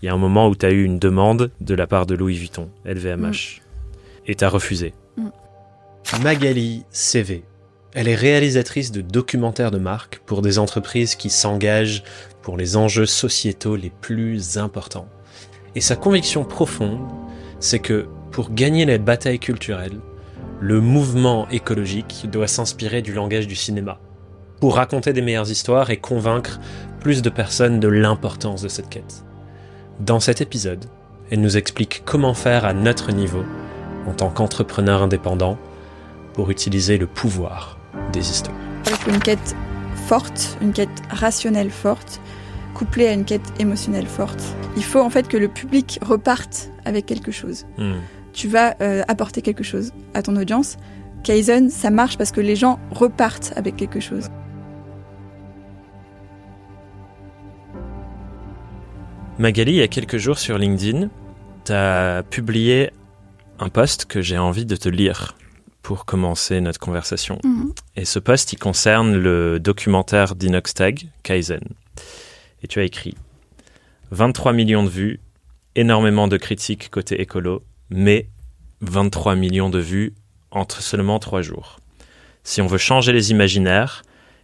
Il y a un moment où tu as eu une demande de la part de Louis Vuitton, LVMH, et tu as refusé. Magali CV. Elle est réalisatrice de documentaires de marque pour des entreprises qui s'engagent pour les enjeux sociétaux les plus importants. Et sa conviction profonde, c'est que pour gagner les batailles culturelles, le mouvement écologique doit s'inspirer du langage du cinéma, pour raconter des meilleures histoires et convaincre plus de personnes de l'importance de cette quête. Dans cet épisode, elle nous explique comment faire à notre niveau, en tant qu'entrepreneur indépendant, pour utiliser le pouvoir des histoires. Avec une quête forte, une quête rationnelle forte, couplée à une quête émotionnelle forte, il faut en fait que le public reparte avec quelque chose. Tu vas apporter quelque chose à ton audience. Kaizen, ça marche parce que les gens repartent avec quelque chose. Magali, il y a quelques jours sur LinkedIn, tu as publié un post que j'ai envie de te lire pour commencer notre conversation. Et ce post, il concerne le documentaire d'Inoxtag, Kaizen. Et tu as écrit « 23 millions de vues, énormément de critiques côté écolo, mais 23 millions de vues entre seulement 3 jours. Si on veut changer les imaginaires,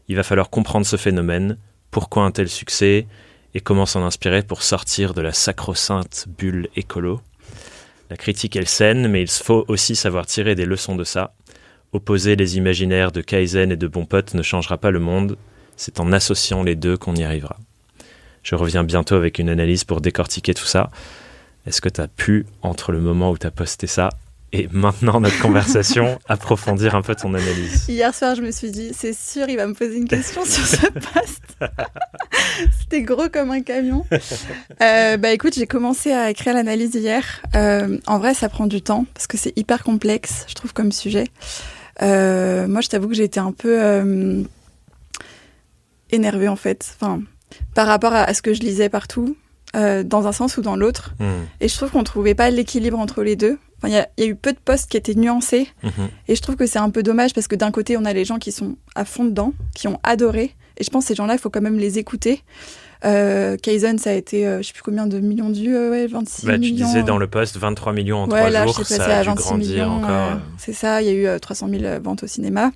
il va falloir comprendre ce phénomène, pourquoi un tel succès et comment s'en inspirer pour sortir de la sacro-sainte bulle écolo. La critique est saine, mais il faut aussi savoir tirer des leçons de ça. Opposer les imaginaires de Kaizen et de Bon Pote ne changera pas le monde. C'est en associant les deux qu'on y arrivera. Je reviens bientôt avec une analyse pour décortiquer tout ça. Est-ce que tu as pu, entre le moment où tu as posté ça et maintenant notre conversation, approfondir un peu ton analyse? Hier soir, je me suis dit, c'est sûr, il va me poser une question sur ce post. C'était gros comme un camion. Écoute, j'ai commencé à écrire l'analyse hier. En vrai, ça prend du temps parce que c'est hyper complexe, je trouve, comme sujet. Moi, je t'avoue que j'ai été un peu énervée, en fait. Enfin, par rapport à ce que je lisais partout, dans un sens ou dans l'autre. Et je trouve qu'on ne trouvait pas l'équilibre entre les deux. Enfin, il y a eu peu de posts qui étaient nuancés. Et je trouve que c'est un peu dommage parce que d'un côté, on a les gens qui sont à fond dedans, qui ont adoré. Et je pense que ces gens-là, il faut quand même les écouter. Kaizen, ça a été, je ne sais plus combien de millions de vues, 26 millions. Tu disais dans le post 23 millions en 3 là, jours, ça a dû grandir millions, encore. C'est ça, il y a eu 300 000 ventes au cinéma.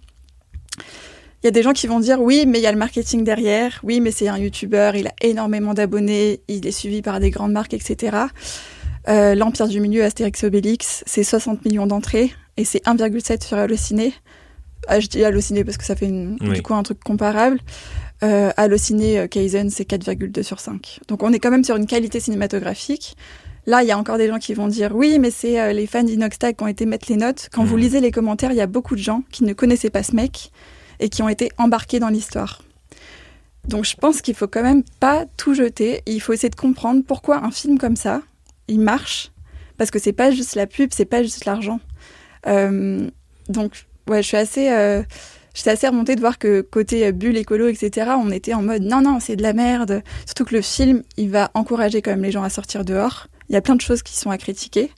Il y a des gens qui vont dire oui, mais il y a le marketing derrière. Oui, mais c'est un youtubeur, il a énormément d'abonnés, il est suivi par des grandes marques, etc. L'Empire du Milieu, Astérix et Obélix, c'est 60 millions d'entrées et c'est 1,7 sur Allociné. Je dis Allociné parce que ça fait du coup un truc comparable. Allociné, Kaizen, c'est 4,2 sur 5. Donc on est quand même sur une qualité cinématographique. Là, il y a encore des gens qui vont dire oui, mais c'est les fans d'Inoxtag qui ont été mettre les notes. Quand vous lisez les commentaires, il y a beaucoup de gens qui ne connaissaient pas ce mec et qui ont été embarqués dans l'histoire. Donc je pense qu'il faut quand même pas tout jeter. Il faut essayer de comprendre pourquoi un film comme ça, il marche. Parce que c'est pas juste la pub, c'est pas juste l'argent. Donc, ouais, j'étais assez remontée de voir que côté bulle écolo, etc., on était en mode non, c'est de la merde. Surtout que le film, il va encourager quand même les gens à sortir dehors. Il y a plein de choses qui sont à critiquer.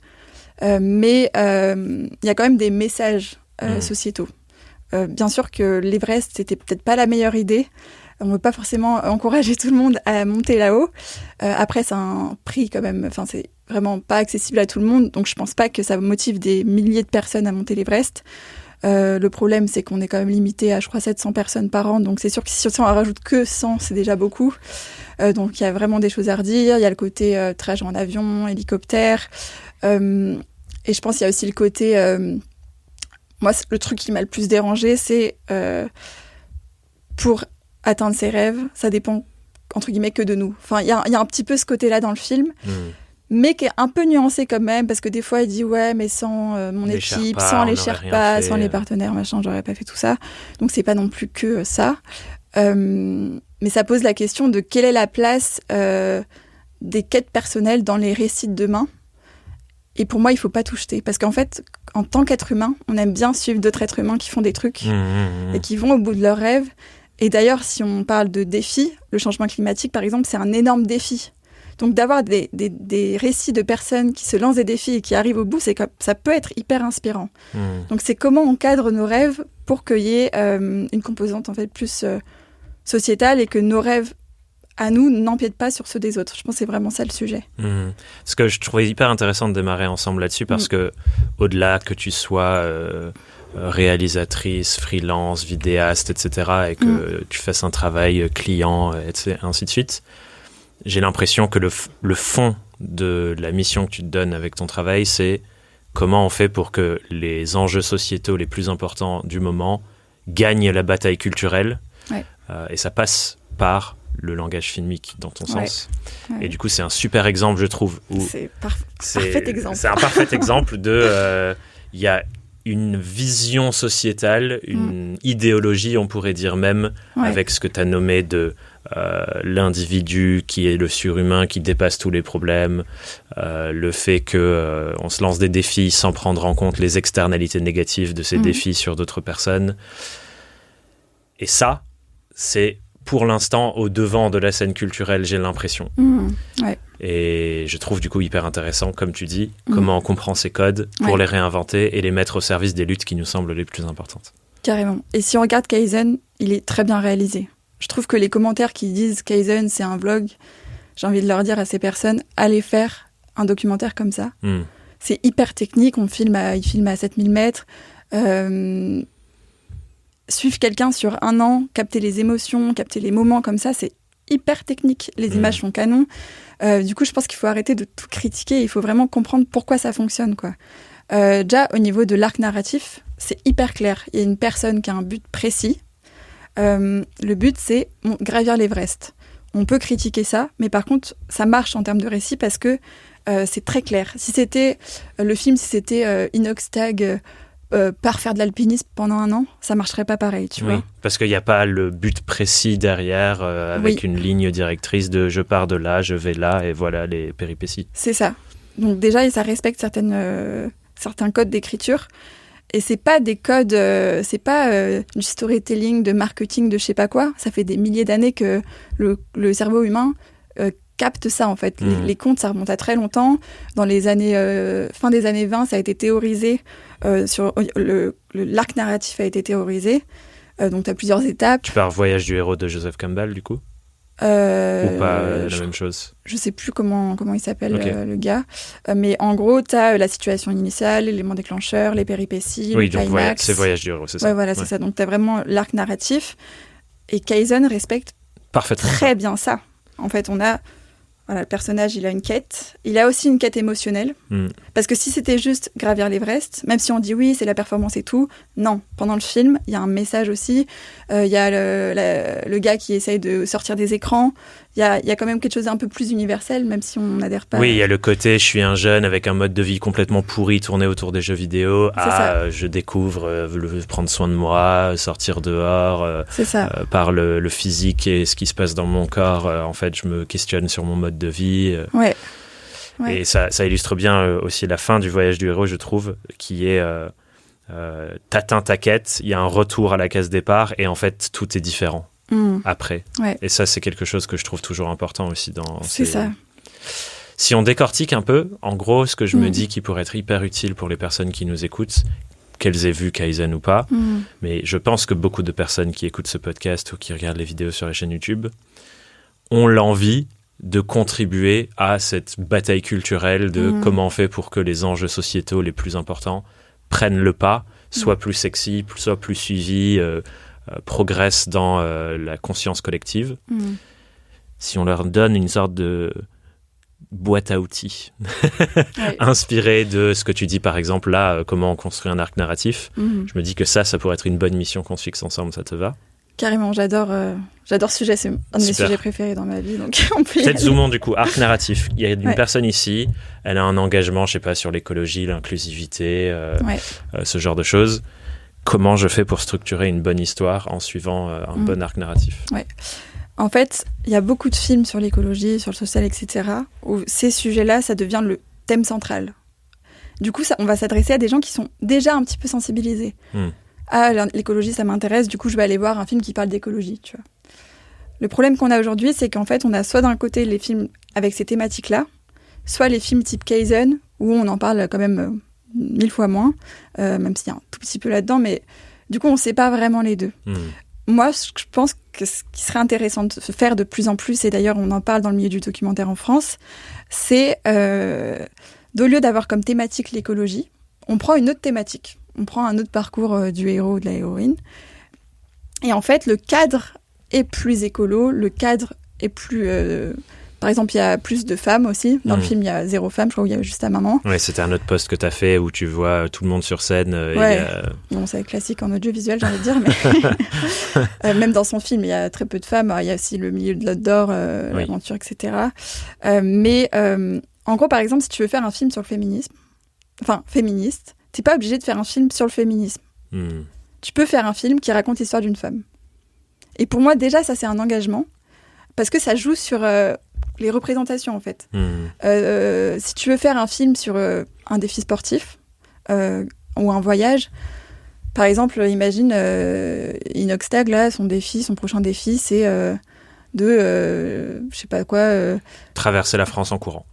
Mais il y a quand même des messages sociétaux. Bien sûr que l'Everest, c'était peut-être pas la meilleure idée. On ne veut pas forcément encourager tout le monde à monter là-haut. Après, c'est un prix quand même. Enfin, c'est vraiment pas accessible à tout le monde. Donc, je pense pas que ça motive des milliers de personnes à monter l'Everest. Le problème, c'est qu'on est quand même limité à, je crois, 700 personnes par an. Donc, c'est sûr que si on en rajoute que 100, c'est déjà beaucoup. Donc, il y a vraiment des choses à redire. Il y a le côté trajet en avion, hélicoptère. Et je pense qu'il y a aussi le côté... moi, le truc qui m'a le plus dérangé, c'est pour atteindre ses rêves, ça dépend, entre guillemets, que de nous. Enfin, il y a un petit peu ce côté-là dans le film, mais qui est un peu nuancé quand même, parce que des fois, il dit « Ouais, mais sans mon équipe, sans les Sherpas, sans les partenaires, machin, j'aurais pas fait tout ça. » Donc, c'est pas non plus que ça. Mais ça pose la question de quelle est la place des quêtes personnelles dans les récits de demain. Et pour moi, il faut pas tout jeter. Parce qu'en fait, en tant qu'être humain, on aime bien suivre d'autres êtres humains qui font des trucs et qui vont au bout de leurs rêves. Et d'ailleurs, si on parle de défis, le changement climatique, par exemple, c'est un énorme défi. Donc d'avoir des récits de personnes qui se lancent des défis et qui arrivent au bout, ça peut être hyper inspirant. Donc c'est comment on cadre nos rêves pour qu'il y ait une composante en fait plus sociétale et que nos rêves à nous n'empiètent pas sur ceux des autres. Je pense que c'est vraiment ça le sujet. Ce que je trouvais hyper intéressant de démarrer ensemble là-dessus, parce que au-delà que tu sois réalisatrice, freelance, vidéaste, etc., et que tu fasses un travail client, et ainsi de suite, j'ai l'impression que le fond de la mission que tu te donnes avec ton travail, c'est comment on fait pour que les enjeux sociétaux les plus importants du moment gagnent la bataille culturelle. Ouais. Et ça passe par le langage filmique, dans ton sens. Ouais. Et du coup, c'est un super exemple, je trouve. C'est parfait exemple. C'est un parfait exemple de... Il y a une vision sociétale, une idéologie, on pourrait dire même, avec ce que tu as nommé de l'individu qui est le surhumain, qui dépasse tous les problèmes, le fait qu'on se lance des défis sans prendre en compte les externalités négatives de ces défis sur d'autres personnes. Et ça, c'est pour l'instant au devant de la scène culturelle, j'ai l'impression. Et je trouve du coup hyper intéressant, comme tu dis, comment on comprend ces codes pour les réinventer et les mettre au service des luttes qui nous semblent les plus importantes. Carrément. Et si on regarde Kaizen, il est très bien réalisé. Je trouve que les commentaires qui disent Kaizen, c'est un vlog, j'ai envie de leur dire à ces personnes, allez faire un documentaire comme ça. C'est hyper technique, il filme à 7000 mètres. Suivre quelqu'un sur 1 an, capter les émotions, capter les moments comme ça, c'est hyper technique. Les images sont canon. Du coup, je pense qu'il faut arrêter de tout critiquer. Il faut vraiment comprendre pourquoi ça fonctionne, quoi. Déjà, au niveau de l'arc narratif, c'est hyper clair. Il y a une personne qui a un but précis. Le but, c'est gravir l'Everest. On peut critiquer ça, mais par contre, ça marche en termes de récit parce que c'est très clair. Si c'était le film, si c'était Inox Tag... par faire de l'alpinisme pendant 1 an, ça marcherait pas pareil, tu vois. Parce qu'il n'y a pas le but précis derrière, avec une ligne directrice de je pars de là, je vais là, et voilà les péripéties. C'est ça. Donc déjà, ça respecte certains codes d'écriture, et c'est pas des codes, c'est pas du storytelling, de marketing, de je sais pas quoi. Ça fait des milliers d'années que le cerveau humain capte ça, en fait. Les contes, ça remonte à très longtemps. Dans les années fin des années 20, ça a été théorisé. L'arc narratif a été théorisé. Donc, tu as plusieurs étapes. Tu parles Voyage du héros de Joseph Campbell, du coup ou pas la même chose? Je sais plus comment il s'appelle, le gars. Mais en gros, tu as la situation initiale, l'élément déclencheur, les péripéties, le climax. C'est Voyage du héros, c'est ça. Ouais, voilà, c'est ça. Donc, tu as vraiment l'arc narratif. Et Kaizen respecte très bien ça. En fait, on a... Voilà, le personnage, il a une quête. Il a aussi une quête émotionnelle. Parce que si c'était juste gravir l'Everest, même si on dit oui, c'est la performance et tout, non. Pendant le film, il y a un message aussi. Il y a le gars qui essaye de sortir des écrans. Il y a quand même quelque chose d'un peu plus universel, même si on n'adhère pas. Oui, il y a le côté, je suis un jeune avec un mode de vie complètement pourri, tourné autour des jeux vidéo. Je découvre prendre soin de moi, sortir dehors. Par le physique et ce qui se passe dans mon corps, en fait, je me questionne sur mon mode de vie. Et ça illustre bien aussi la fin du Voyage du héros, je trouve, qui est t'atteins ta quête, il y a un retour à la case départ et en fait, tout est différent. Après. Et ça, c'est quelque chose que je trouve toujours important aussi dans... C'est ça. Si on décortique un peu, en gros, ce que je me dis qui pourrait être hyper utile pour les personnes qui nous écoutent, qu'elles aient vu Kaizen ou pas, mais je pense que beaucoup de personnes qui écoutent ce podcast ou qui regardent les vidéos sur la chaîne YouTube ont l'envie de contribuer à cette bataille culturelle de comment on fait pour que les enjeux sociétaux les plus importants prennent le pas, soient plus sexy, soient plus suivis, progressent dans la conscience collective. Si on leur donne une sorte de boîte à outils inspirée de ce que tu dis par exemple là, comment on construit un arc narratif, je me dis que ça pourrait être une bonne mission qu'on se fixe ensemble, ça te va? Carrément, j'adore ce sujet, c'est un de mes sujets préférés dans ma vie, donc on peut y Peut-être aller. zoomons du coup, arc narratif. Il y a une personne ici, elle a un engagement, je sais pas, sur l'écologie, l'inclusivité, ce genre de choses. Comment je fais pour structurer une bonne histoire en suivant un bon arc narratif? En fait, il y a beaucoup de films sur l'écologie, sur le social, etc., où ces sujets-là, ça devient le thème central. Du coup, on va s'adresser à des gens qui sont déjà un petit peu sensibilisés. Ah, l'écologie, ça m'intéresse, du coup, je vais aller voir un film qui parle d'écologie, tu vois. Le problème qu'on a aujourd'hui, c'est qu'en fait, on a soit d'un côté les films avec ces thématiques-là, soit les films type Kaizen, où on en parle quand même 1000 fois moins, même s'il y a un tout petit peu là-dedans, mais du coup, on ne sait pas vraiment les deux. moi, je pense que ce qui serait intéressant de se faire de plus en plus, et d'ailleurs on en parle dans le milieu du documentaire en France, c'est au lieu d'avoir comme thématique l'écologie, on prend une autre thématique. On prend un autre parcours du héros ou de la héroïne. Et en fait, le cadre est plus écolo, le cadre est plus... Par exemple, il y a plus de femmes aussi. Dans le film, il y a 0 femme, je crois, où il y a juste ta maman. Ouais, c'était un autre post que tu as fait où tu vois tout le monde sur scène. Ouais. Bon, c'est classique en audiovisuel, j'ai envie de dire, mais même dans son film, il y a très peu de femmes. Il y a aussi le milieu de l'outdoor, l'aventure, etc. Mais en gros, par exemple, si tu veux faire un film sur le féminisme, féministe, t'es pas obligé de faire un film sur le féminisme. Tu peux faire un film qui raconte l'histoire d'une femme. Et pour moi, déjà, ça, c'est un engagement. Parce que ça joue sur les représentations, en fait. Si tu veux faire un film sur un défi sportif ou un voyage, par exemple, imagine Inoxtag, là, son prochain défi, c'est je sais pas quoi... traverser la France en courant.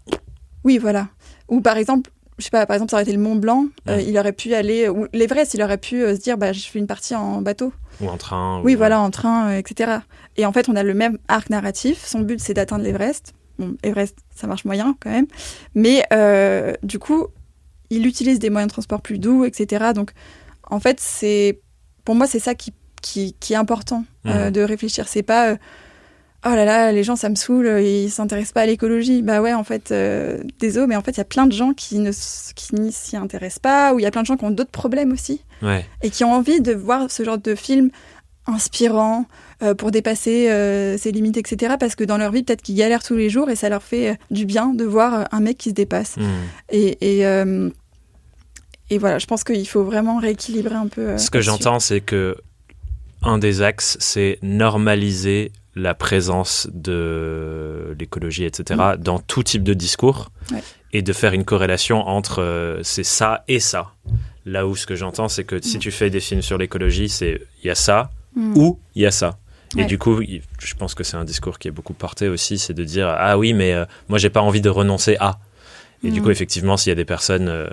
Oui, voilà. Ou par exemple, ça aurait été le Mont Blanc, il aurait pu aller... Ou l'Everest, il aurait pu se dire, je fais une partie en bateau. Ou en train. Oui, voilà, en train, etc. Et en fait, on a le même arc narratif. Son but, c'est d'atteindre l'Everest. Bon, Everest, ça marche moyen quand même. Mais du coup, il utilise des moyens de transport plus doux, etc. Donc, en fait, pour moi, c'est ça qui est important de réfléchir. C'est pas... oh là là, les gens, ça me saoule, ils s'intéressent pas à l'écologie. Bah ouais, en fait, désolé, mais en fait, il y a plein de gens qui ne s'y intéressent pas, ou il y a plein de gens qui ont d'autres problèmes aussi, et qui ont envie de voir ce genre de film inspirant pour dépasser ses limites, etc. Parce que dans leur vie, peut-être qu'ils galèrent tous les jours, et ça leur fait du bien de voir un mec qui se dépasse. Et voilà, je pense qu'il faut vraiment rééquilibrer un peu. Ce que j'entends, c'est que un des axes, c'est normaliser la présence de l'écologie, etc., dans tout type de discours, et de faire une corrélation entre c'est ça et ça. Là où ce que j'entends, c'est que si tu fais des films sur l'écologie, c'est il y a ça ou il y a ça. Et du coup, je pense que c'est un discours qui est beaucoup porté aussi, c'est de dire « Ah oui, mais moi, j'ai pas envie de renoncer à ». Et du coup, effectivement, s'il y a des personnes...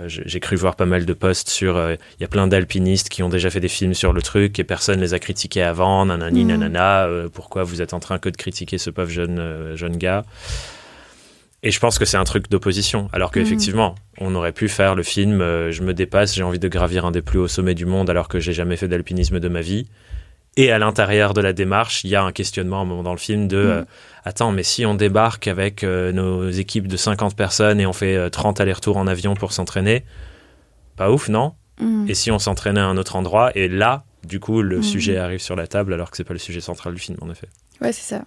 j'ai cru voir pas mal de posts sur... Il y a plein d'alpinistes qui ont déjà fait des films sur le truc et personne les a critiqués avant, nanani, nanana, pourquoi vous êtes en train que de critiquer ce pauvre jeune gars. Et je pense que c'est un truc d'opposition. Alors qu'effectivement, on aurait pu faire le film je me dépasse, j'ai envie de gravir un des plus hauts sommets du monde alors que j'ai jamais fait d'alpinisme de ma vie. Et à l'intérieur de la démarche, il y a un questionnement à un moment dans le film de attends, mais si on débarque avec nos équipes de 50 personnes et on fait 30 allers-retours en avion pour s'entraîner, pas ouf, non? Et si on s'entraînait à un autre endroit, et là, du coup, le sujet arrive sur la table alors que c'est pas le sujet central du film, en effet. Ouais, c'est ça.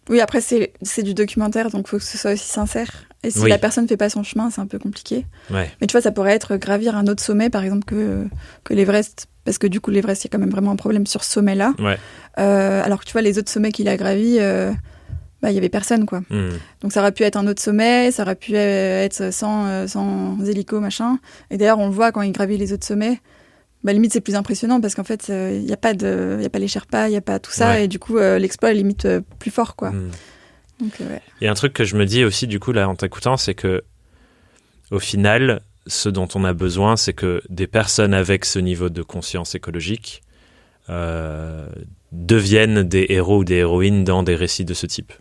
Oui, après, c'est du documentaire, donc il faut que ce soit aussi sincère. Et si la personne ne fait pas son chemin, c'est un peu compliqué. Mais tu vois, ça pourrait être gravir un autre sommet, par exemple, que l'Everest. Parce que du coup, l'Everest, il y a quand même vraiment un problème sur ce sommet-là. Alors que tu vois, les autres sommets qu'il a gravis, il y avait personne, quoi. Donc ça aurait pu être un autre sommet, ça aurait pu être sans hélico, machin. Et d'ailleurs, on le voit quand il gravit les autres sommets. Limite, c'est plus impressionnant parce qu'en fait, il n'y a pas les Sherpas, il n'y a pas tout ça. Et du coup, l'exploit est limite plus fort, quoi. Donc, Il y a un truc que je me dis aussi, du coup, là, en t'écoutant, c'est que au final, ce dont on a besoin, c'est que des personnes avec ce niveau de conscience écologique deviennent des héros ou des héroïnes dans des récits de ce type.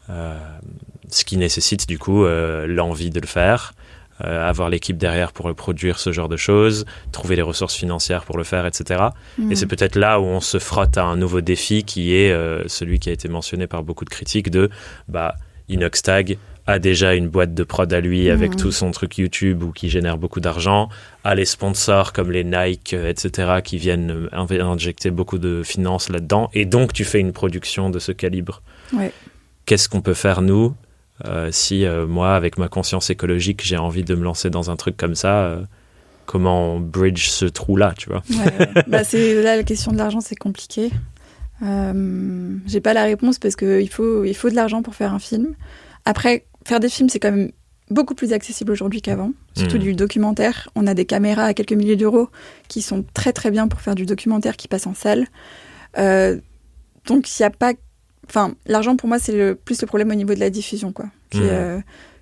Ce qui nécessite, du coup, l'envie de le faire, avoir l'équipe derrière pour produire ce genre de choses, trouver les ressources financières pour le faire, etc. Et c'est peut-être là où on se frotte à un nouveau défi qui est celui qui a été mentionné par beaucoup de critiques de Inoxtag a déjà une boîte de prod à lui avec tout son truc YouTube ou qui génère beaucoup d'argent, a les sponsors comme les Nike, etc. qui viennent injecter beaucoup de finances là-dedans, et donc tu fais une production de ce calibre. Qu'est-ce qu'on peut faire nous si moi, avec ma conscience écologique, j'ai envie de me lancer dans un truc comme ça, comment on bridge ce trou-là, tu vois? C'est, là, la question de l'argent, c'est compliqué. J'ai pas la réponse parce qu'il faut de l'argent pour faire un film. Après, faire des films, c'est quand même beaucoup plus accessible aujourd'hui qu'avant. Surtout du documentaire. On a des caméras à quelques milliers d'euros qui sont très très bien pour faire du documentaire qui passe en salle. Donc, il n'y a pas... Enfin, l'argent, pour moi, c'est plus le problème au niveau de la diffusion, quoi.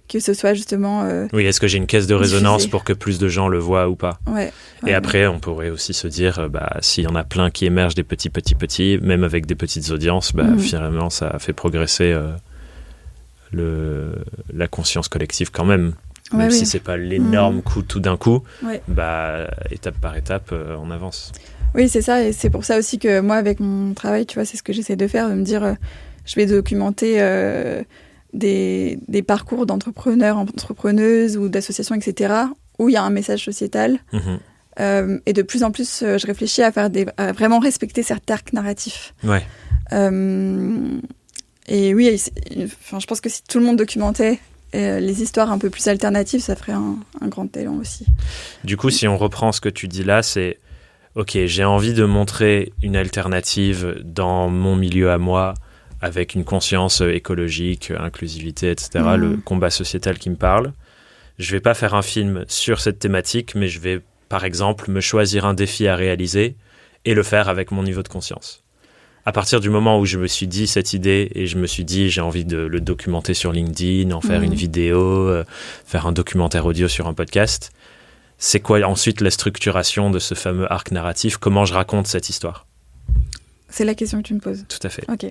que ce soit justement... oui, est-ce que j'ai une caisse de résonance diffusé. pour que plus de gens le voient ou pas? Ouais. Et après, on pourrait aussi se dire, s'il y en a plein qui émergent des petits, même avec des petites audiences, finalement, ça fait progresser la conscience collective quand même. Même si c'est pas l'énorme coup tout d'un coup, étape par étape, on avance. Oui, c'est ça, et c'est pour ça aussi que moi, avec mon travail, tu vois, c'est ce que j'essaie de faire, de me dire, je vais documenter des parcours d'entrepreneurs, entrepreneuses ou d'associations, etc., où il y a un message sociétal. Et de plus en plus, je réfléchis à à vraiment respecter certains arcs narratifs. Ouais. Et oui, je pense que si tout le monde documentait les histoires un peu plus alternatives, ça ferait un grand élan aussi. Du coup, si on reprend ce que tu dis là, c'est ok, j'ai envie de montrer une alternative dans mon milieu à moi, avec une conscience écologique, inclusivité, etc., le combat sociétal qui me parle. Je vais pas faire un film sur cette thématique, mais je vais, par exemple, me choisir un défi à réaliser et le faire avec mon niveau de conscience. À partir du moment où je me suis dit cette idée et je me suis dit j'ai envie de le documenter sur LinkedIn, en faire une vidéo, faire un documentaire audio sur un podcast, c'est quoi ensuite la structuration de ce fameux arc narratif? Comment je raconte cette histoire? C'est la question que tu me poses. Tout à fait. Ok.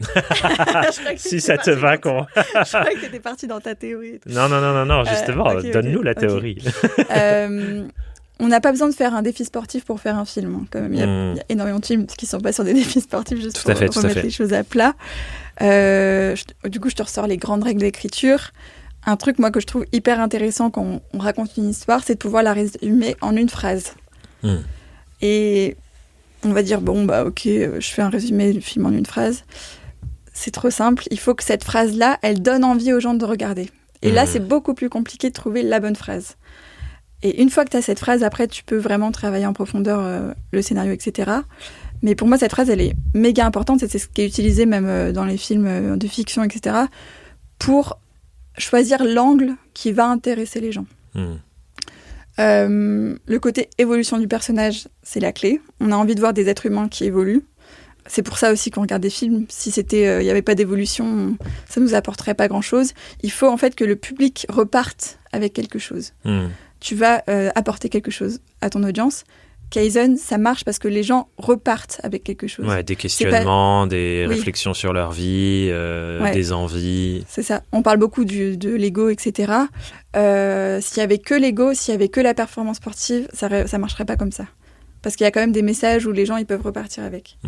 Si ça te va, qu'on... Je croyais que tu étais partie dans ta théorie. Non, justement, donne-nous la théorie. On n'a pas besoin de faire un défi sportif pour faire un film. Quand même. Il y a énormément de films qui ne sont pas sur des défis sportifs juste pour remettre les choses à plat. Du coup, je te ressors les grandes règles d'écriture. Un truc, moi, que je trouve hyper intéressant quand on raconte une histoire, c'est de pouvoir la résumer en une phrase. Et on va dire, ok, je fais un résumé du film en une phrase. C'est trop simple. Il faut que cette phrase-là, elle donne envie aux gens de regarder. Et là, c'est beaucoup plus compliqué de trouver la bonne phrase. Et une fois que tu as cette phrase, après, tu peux vraiment travailler en profondeur le scénario, etc. Mais pour moi, cette phrase, elle est méga importante. C'est ce qui est utilisé même dans les films de fiction, etc. pour choisir l'angle qui va intéresser les gens. Le côté évolution du personnage, c'est la clé. On a envie de voir des êtres humains qui évoluent. C'est pour ça aussi qu'on regarde des films. Si il n'y avait pas d'évolution, ça nous apporterait pas grand-chose. Il faut en fait que le public reparte avec quelque chose. Tu vas apporter quelque chose à ton audience. Kaizen, ça marche parce que les gens repartent avec quelque chose. Ouais, des questionnements, des réflexions sur leur vie, des envies. C'est ça. On parle beaucoup de l'ego, etc. S'il y avait que l'ego, s'il y avait que la performance sportive, ça marcherait pas comme ça. Parce qu'il y a quand même des messages où les gens ils peuvent repartir avec.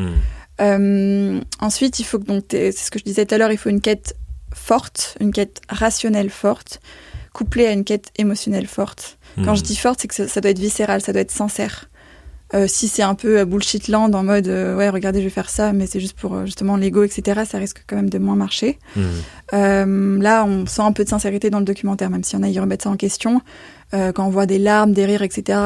Ensuite, il faut que c'est ce que je disais tout à l'heure, il faut une quête forte, une quête rationnelle forte, couplée à une quête émotionnelle forte. Quand je dis forte, c'est que ça doit être viscéral, ça doit être sincère. Si c'est un peu bullshit land en mode regardez, je vais faire ça, mais c'est juste pour justement l'ego, etc., ça risque quand même de moins marcher. Là, on sent un peu de sincérité dans le documentaire, même si on a y remettre ça en question. Quand on voit des larmes, des rires, etc.,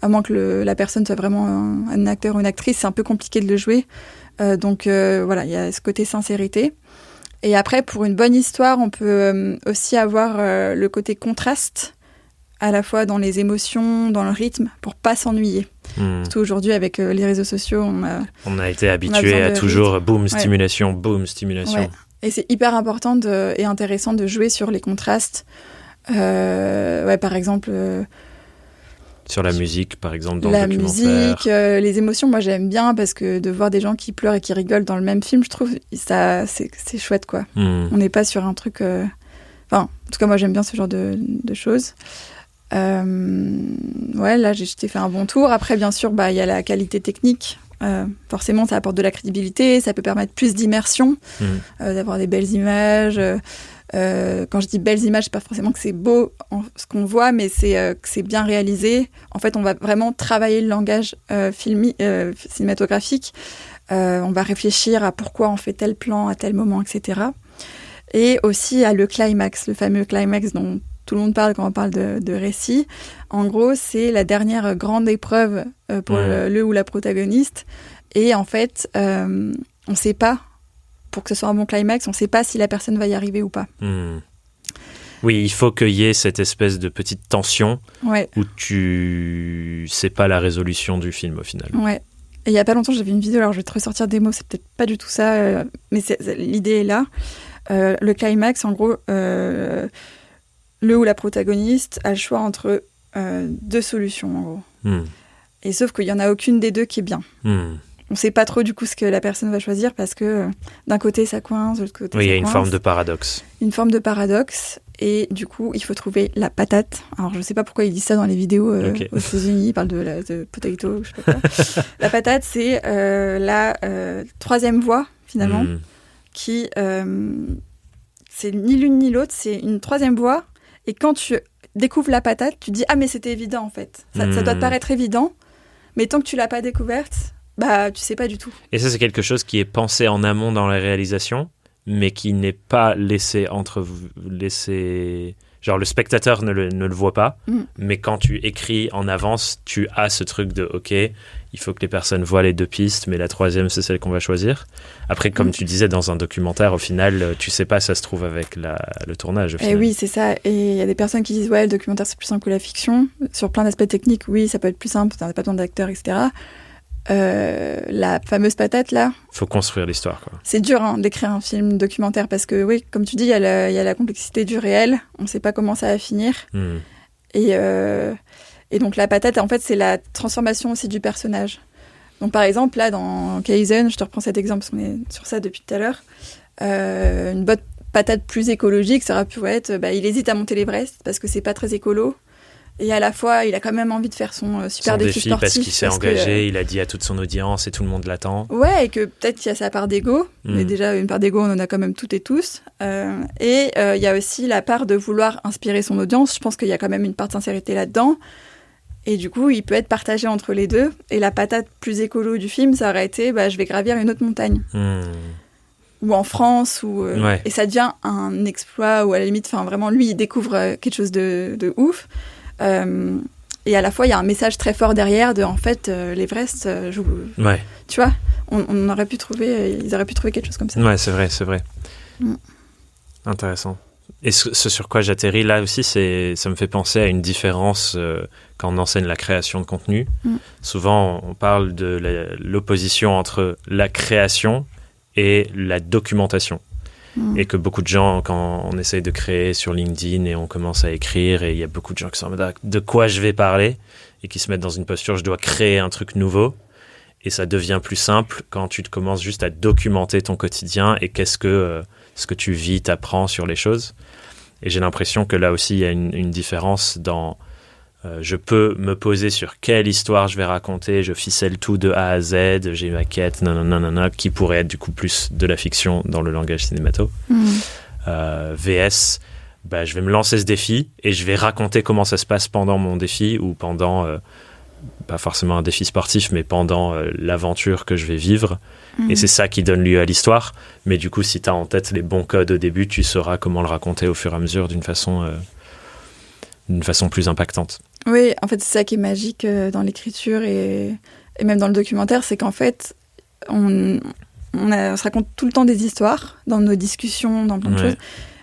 à moins que la personne soit vraiment un acteur ou une actrice, c'est un peu compliqué de le jouer. Donc voilà, il y a ce côté sincérité. Et après, pour une bonne histoire, on peut aussi avoir le côté contraste, à la fois dans les émotions, dans le rythme, pour pas s'ennuyer. Surtout aujourd'hui, avec les réseaux sociaux, on a été habitué à toujours boum, stimulation, boum, stimulation. Ouais. Et c'est hyper important et intéressant de jouer sur les contrastes. Par exemple... sur la musique, par exemple, dans le documentaire. La musique, les émotions, moi j'aime bien, parce que de voir des gens qui pleurent et qui rigolent dans le même film, je trouve ça c'est chouette, quoi. On n'est pas sur un truc... Enfin, en tout cas, moi j'aime bien ce genre de choses. Là, je t'ai fait un bon tour. Après, bien sûr, il y a la qualité technique. Forcément, ça apporte de la crédibilité, ça peut permettre plus d'immersion, d'avoir des belles images. Quand je dis belles images, c'est pas forcément que c'est beau ce qu'on voit, mais c'est que c'est bien réalisé. En fait, on va vraiment travailler le langage cinématographique. On va réfléchir à pourquoi on fait tel plan à tel moment, etc. Et aussi à le climax, le fameux climax dont tout le monde parle quand on parle de récit. En gros, c'est la dernière grande épreuve pour le ou la protagoniste. Et en fait, on ne sait pas, pour que ce soit un bon climax, on ne sait pas si la personne va y arriver ou pas. Oui, il faut qu'il y ait cette espèce de petite tension où tu ne sais pas la résolution du film au final. Ouais. Et il n'y a pas longtemps, j'avais une vidéo, alors je vais te ressortir des mots, c'est peut-être pas du tout ça, mais l'idée est là. Le climax, en gros... le ou la protagoniste a le choix entre 2 solutions, en gros. Et sauf qu'il n'y en a aucune des deux qui est bien. On ne sait pas trop du coup ce que la personne va choisir parce que d'un côté ça coince, de l'autre côté ça coince. Oui, il y a une forme de paradoxe. Une forme de paradoxe. Et du coup, il faut trouver la patate. Alors, je ne sais pas pourquoi ils disent ça dans les vidéos aux États-Unis. Ils parlent de potato, je sais pas quoi. La patate, c'est la 3e voie, finalement, qui... c'est ni l'une ni l'autre, c'est une 3e voie. Et quand tu découvres la patate, tu dis « Ah, mais c'était évident, en fait. » Ça doit te paraître évident, mais tant que tu ne l'as pas découverte, bah, tu ne sais pas du tout. Et ça, c'est quelque chose qui est pensé en amont dans la réalisation, mais qui n'est pas laissé genre le spectateur ne le voit pas, mais quand tu écris en avance, tu as ce truc de ok, il faut que les personnes voient les 2 pistes, mais la 3e c'est celle qu'on va choisir. Après, comme tu disais, dans un documentaire, au final, tu sais pas, ça se trouve avec le tournage. Au final. Et oui, c'est ça. Et il y a des personnes qui disent ouais, le documentaire c'est plus simple que la fiction. Sur plein d'aspects techniques, oui, ça peut être plus simple, t'as pas besoin d'acteurs, etc. La fameuse patate là. Faut construire l'histoire, quoi. C'est dur d'écrire un film documentaire parce que oui, comme tu dis, il y a la complexité du réel. On sait pas comment ça va finir. Et donc la patate, en fait, c'est la transformation aussi du personnage. Donc par exemple là dans Kaizen, je te reprends cet exemple parce qu'on est sur ça depuis tout à l'heure. Une bonne patate plus écologique, ça aurait pu être, il hésite à monter l'Everest parce que c'est pas très écolo. Et à la fois, il a quand même envie de faire son super défi sportif. Parce qu'il s'est engagé, il a dit à toute son audience et tout le monde l'attend. Ouais, et que peut-être qu'il y a sa part d'ego. Mais déjà, une part d'ego, on en a quand même toutes et tous. Et il y a aussi la part de vouloir inspirer son audience. Je pense qu'il y a quand même une part de sincérité là-dedans. Et du coup, il peut être partagé entre les deux. Et la patate plus écolo du film, ça aurait été je vais gravir une autre montagne. Ou en France. Et ça devient un exploit. Ou à la limite, vraiment, lui, il découvre quelque chose de ouf. Et à la fois il y a un message très fort derrière de en fait l'Everest tu vois, on aurait pu trouver ils auraient pu trouver quelque chose comme ça. Ouais, c'est vrai. Intéressant. Et ce sur quoi j'atterris là aussi, ça me fait penser à une différence quand on enseigne la création de contenu. Souvent on parle de l'opposition entre la création et la documentation. Et que beaucoup de gens, quand on essaye de créer sur LinkedIn et on commence à écrire, et il y a beaucoup de gens qui sont en mode de quoi je vais parler, et qui se mettent dans une posture je dois créer un truc nouveau, et ça devient plus simple quand tu commences juste à documenter ton quotidien et ce que tu vis, t'apprends sur les choses. Et j'ai l'impression que là aussi il y a une différence dans je peux me poser sur quelle histoire je vais raconter, je ficelle tout de A à Z, j'ai ma quête, qui pourrait être du coup plus de la fiction dans le langage cinémato. VS, je vais me lancer ce défi et je vais raconter comment ça se passe pendant mon défi ou pendant, pas forcément un défi sportif, mais pendant l'aventure que je vais vivre. Et c'est ça qui donne lieu à l'histoire. Mais du coup, si tu as en tête les bons codes au début, tu sauras comment le raconter au fur et à mesure d'une façon plus impactante. Oui, en fait, c'est ça qui est magique dans l'écriture et même dans le documentaire, c'est qu'en fait, on se raconte tout le temps des histoires dans nos discussions, dans plein de choses.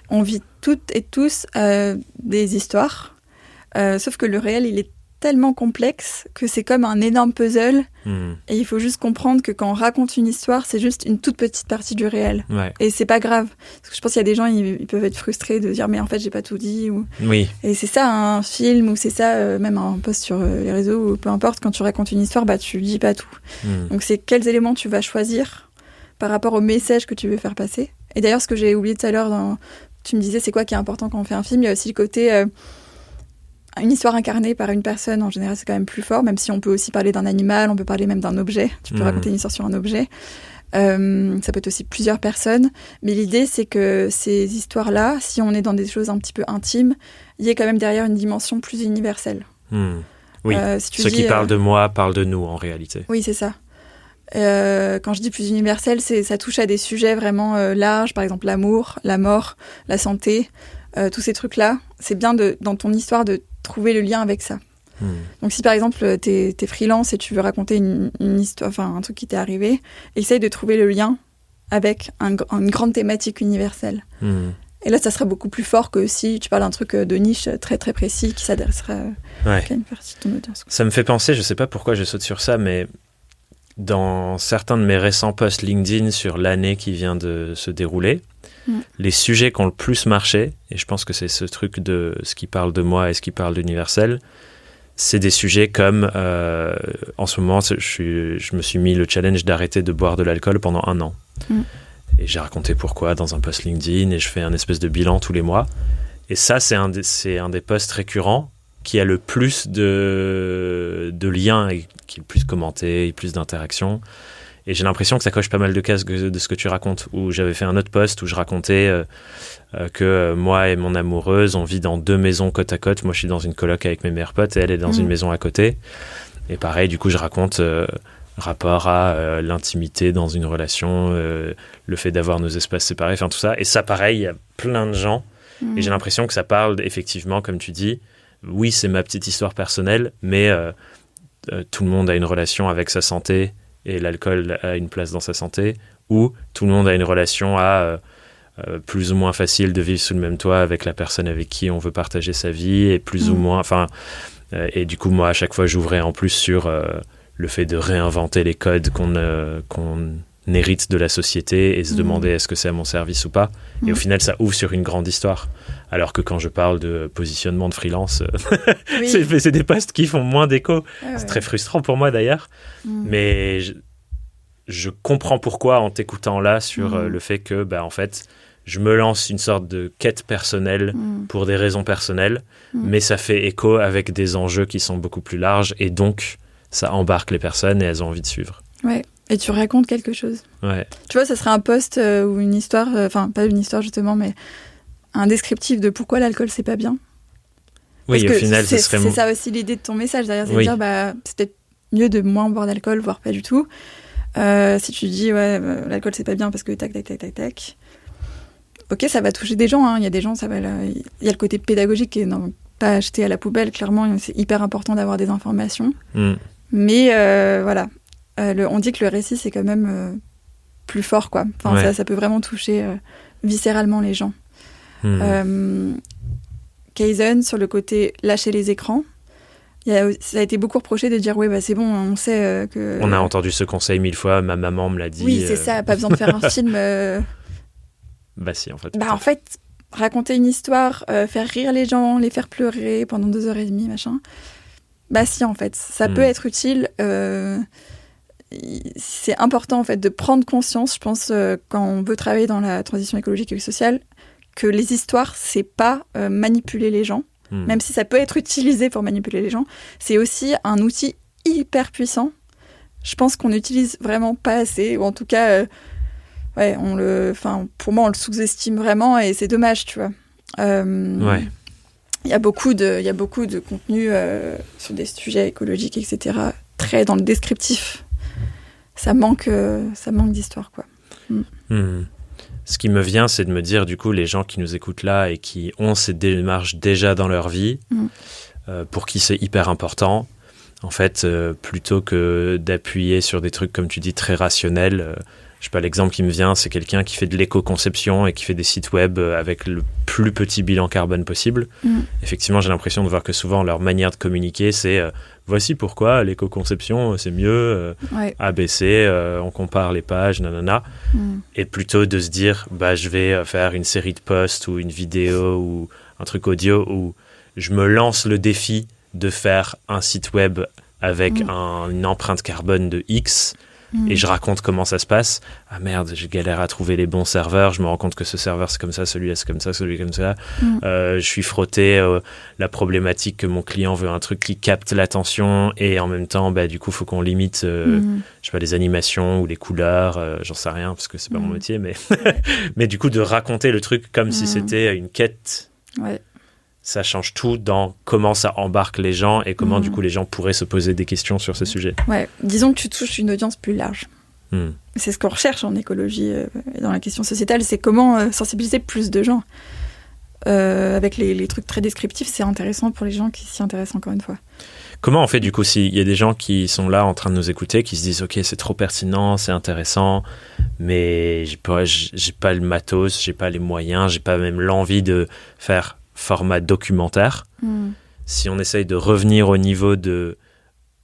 On vit toutes et tous des histoires, sauf que le réel, il est tellement complexe que c'est comme un énorme puzzle et il faut juste comprendre que quand on raconte une histoire, c'est juste une toute petite partie du réel. Et c'est pas grave. Parce que je pense qu'il y a des gens, ils peuvent être frustrés de dire mais en fait j'ai pas tout dit. Et c'est ça un film ou c'est ça même un post sur les réseaux ou peu importe, quand tu racontes une histoire, tu dis pas tout. Donc c'est quels éléments tu vas choisir par rapport au message que tu veux faire passer. Et d'ailleurs ce que j'ai oublié tout à l'heure, tu me disais c'est quoi qui est important quand on fait un film, il y a aussi le côté... une histoire incarnée par une personne, en général, c'est quand même plus fort, même si on peut aussi parler d'un animal, on peut parler même d'un objet. Tu peux raconter une histoire sur un objet. Ça peut être aussi plusieurs personnes. Mais l'idée, c'est que ces histoires-là, si on est dans des choses un petit peu intimes, il y a quand même derrière une dimension plus universelle. Oui, ceux qui parlent de moi parlent de nous, en réalité. Oui, c'est ça. Quand je dis plus universel, ça touche à des sujets vraiment larges, par exemple l'amour, la mort, la santé, tous ces trucs-là. C'est bien dans ton histoire de trouver le lien avec ça. Donc si par exemple t'es freelance et tu veux raconter une histoire, enfin un truc qui t'est arrivé, essaye de trouver le lien avec une grande thématique universelle. Et là ça serait beaucoup plus fort que si tu parles d'un truc de niche très très précis qui s'adressera à une partie de ton audience. Ça me fait penser, je sais pas pourquoi je saute sur ça, mais dans certains de mes récents posts LinkedIn sur l'année qui vient de se dérouler, les sujets qui ont le plus marché, et je pense que c'est ce truc de ce qui parle de moi et ce qui parle d'universel, c'est des sujets comme, en ce moment, je me suis mis le challenge d'arrêter de boire de l'alcool pendant 1 an. Et j'ai raconté pourquoi dans un post LinkedIn, et je fais un espèce de bilan tous les mois. Et ça, c'est un des posts récurrents qui a le plus de liens, et qui est le plus commenté, plus d'interactions. Et j'ai l'impression que ça coche pas mal de cases de ce que tu racontes. Où j'avais fait un autre post où je racontais que moi et mon amoureuse, on vit dans 2 maisons côte à côte. Moi, je suis dans une coloc avec mes meilleurs potes et elle est dans une maison à côté. Et pareil, du coup, je raconte rapport à l'intimité dans une relation, le fait d'avoir nos espaces séparés, enfin tout ça. Et ça, pareil, il y a plein de gens. Et j'ai l'impression que ça parle, effectivement, comme tu dis, oui, c'est ma petite histoire personnelle, mais tout le monde a une relation avec sa santé et l'alcool a une place dans sa santé, ou tout le monde a une relation à plus ou moins facile de vivre sous le même toit avec la personne avec qui on veut partager sa vie, et plus ou moins... et du coup, moi, à chaque fois, j'ouvrais en plus sur le fait de réinventer les codes qu'on hérite de la société et se demander est-ce que c'est à mon service ou pas. Et au final, ça ouvre sur une grande histoire. Alors que quand je parle de positionnement de freelance, c'est des posts qui font moins d'écho. C'est très frustrant pour moi d'ailleurs. Mais je comprends pourquoi en t'écoutant là sur le fait que, en fait, je me lance une sorte de quête personnelle pour des raisons personnelles, mais ça fait écho avec des enjeux qui sont beaucoup plus larges et donc ça embarque les personnes et elles ont envie de suivre. Ouais. Et tu racontes quelque chose. Ouais. Tu vois, ça serait un post ou une histoire, enfin pas une histoire justement, mais un descriptif de pourquoi l'alcool c'est pas bien. Oui, parce au final, c'est ça aussi l'idée de ton message derrière, c'est de dire c'est peut-être mieux de moins boire d'alcool, voire pas du tout. Si tu dis l'alcool c'est pas bien parce que tac. Ok, ça va toucher des gens. Il y a des gens, il y a le côté pédagogique qui est pas acheté à la poubelle. Clairement, c'est hyper important d'avoir des informations. Mais voilà. On dit que le récit, c'est quand même plus fort, quoi. Enfin, ça peut vraiment toucher viscéralement les gens. Kaizen, sur le côté lâcher les écrans, ça a été beaucoup reproché de dire c'est bon, on sait que... On a entendu ce conseil 1000 fois, ma maman me l'a dit. Oui, c'est ça, pas besoin de faire un film... si, en fait. En fait, raconter une histoire, faire rire les gens, les faire pleurer pendant 2h30, machin... si, en fait, ça peut être utile... c'est important en fait de prendre conscience, je pense, quand on veut travailler dans la transition écologique et sociale, que les histoires, c'est pas manipuler les gens, même si ça peut être utilisé pour manipuler les gens, c'est aussi un outil hyper puissant. Je pense qu'on n'utilise vraiment pas assez, ou en tout cas, pour moi, on le sous-estime vraiment, et c'est dommage, tu vois. Il y a beaucoup de contenu sur des sujets écologiques, etc., très dans le descriptif. Ça manque d'histoire, quoi. Ce qui me vient, c'est de me dire, du coup, les gens qui nous écoutent là et qui ont ces démarches déjà dans leur vie, pour qui c'est hyper important, en fait, plutôt que d'appuyer sur des trucs, comme tu dis, très rationnels, je sais pas, l'exemple qui me vient, c'est quelqu'un qui fait de l'éco-conception et qui fait des sites web avec le plus petit bilan carbone possible. Effectivement, j'ai l'impression de voir que souvent, leur manière de communiquer, c'est voici pourquoi l'éco-conception, c'est mieux, ABC, on compare les pages, nanana. Et plutôt de se dire, je vais faire une série de posts ou une vidéo ou un truc audio où je me lance le défi de faire un site web avec une empreinte carbone de X. Et je raconte comment ça se passe. Ah merde, je galère à trouver les bons serveurs. Je me rends compte que ce serveur c'est comme ça, celui-là c'est comme ça, celui comme ça. Je suis frotté la problématique que mon client veut un truc qui capte l'attention et en même temps, du coup, faut qu'on limite, je sais pas, les animations ou les couleurs. J'en sais rien parce que c'est pas mon métier, mais mais du coup de raconter le truc comme si c'était une quête. Ça change tout dans comment ça embarque les gens et comment du coup les gens pourraient se poser des questions sur ce sujet. Disons que tu touches une audience plus large. C'est ce qu'on recherche en écologie et dans la question sociétale, c'est comment sensibiliser plus de gens. Avec les trucs très descriptifs, c'est intéressant pour les gens qui s'y intéressent encore une fois. Comment on fait du coup s'il y a des gens qui sont là en train de nous écouter, qui se disent ok c'est trop pertinent, c'est intéressant, mais j'ai pas le matos, j'ai pas les moyens, j'ai pas même l'envie de faire format documentaire. Si on essaye de revenir au niveau de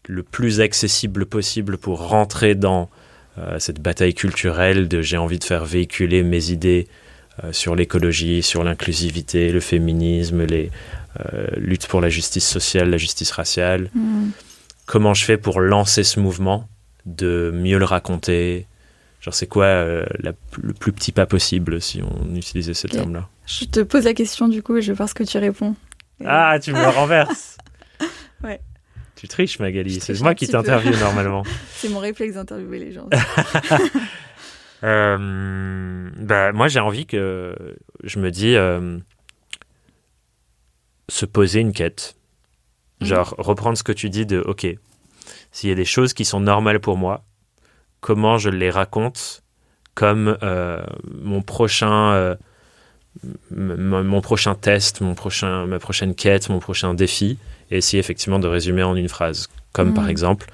le plus accessible possible pour rentrer dans cette bataille culturelle de j'ai envie de faire véhiculer mes idées sur l'écologie, sur l'inclusivité, le féminisme, les luttes pour la justice sociale, la justice raciale. Comment je fais pour lancer ce mouvement, de mieux le raconter? Genre, c'est quoi le plus petit pas possible, si on utilisait ce terme-là? Je te pose la question, du coup, et je vais voir ce que tu réponds. Ah, tu me renverses. Ouais. Tu triches, Magali. C'est moi qui t'interviewe normalement. C'est mon réflexe d'interviewer les gens. Moi, j'ai envie que... Je me dis... se poser une quête. Genre, reprendre ce que tu dis de... OK, s'il y a des choses qui sont normales pour moi, comment je les raconte comme mon prochain test, ma prochaine quête, mon prochain défi, et essayer effectivement de résumer en une phrase. Comme par exemple,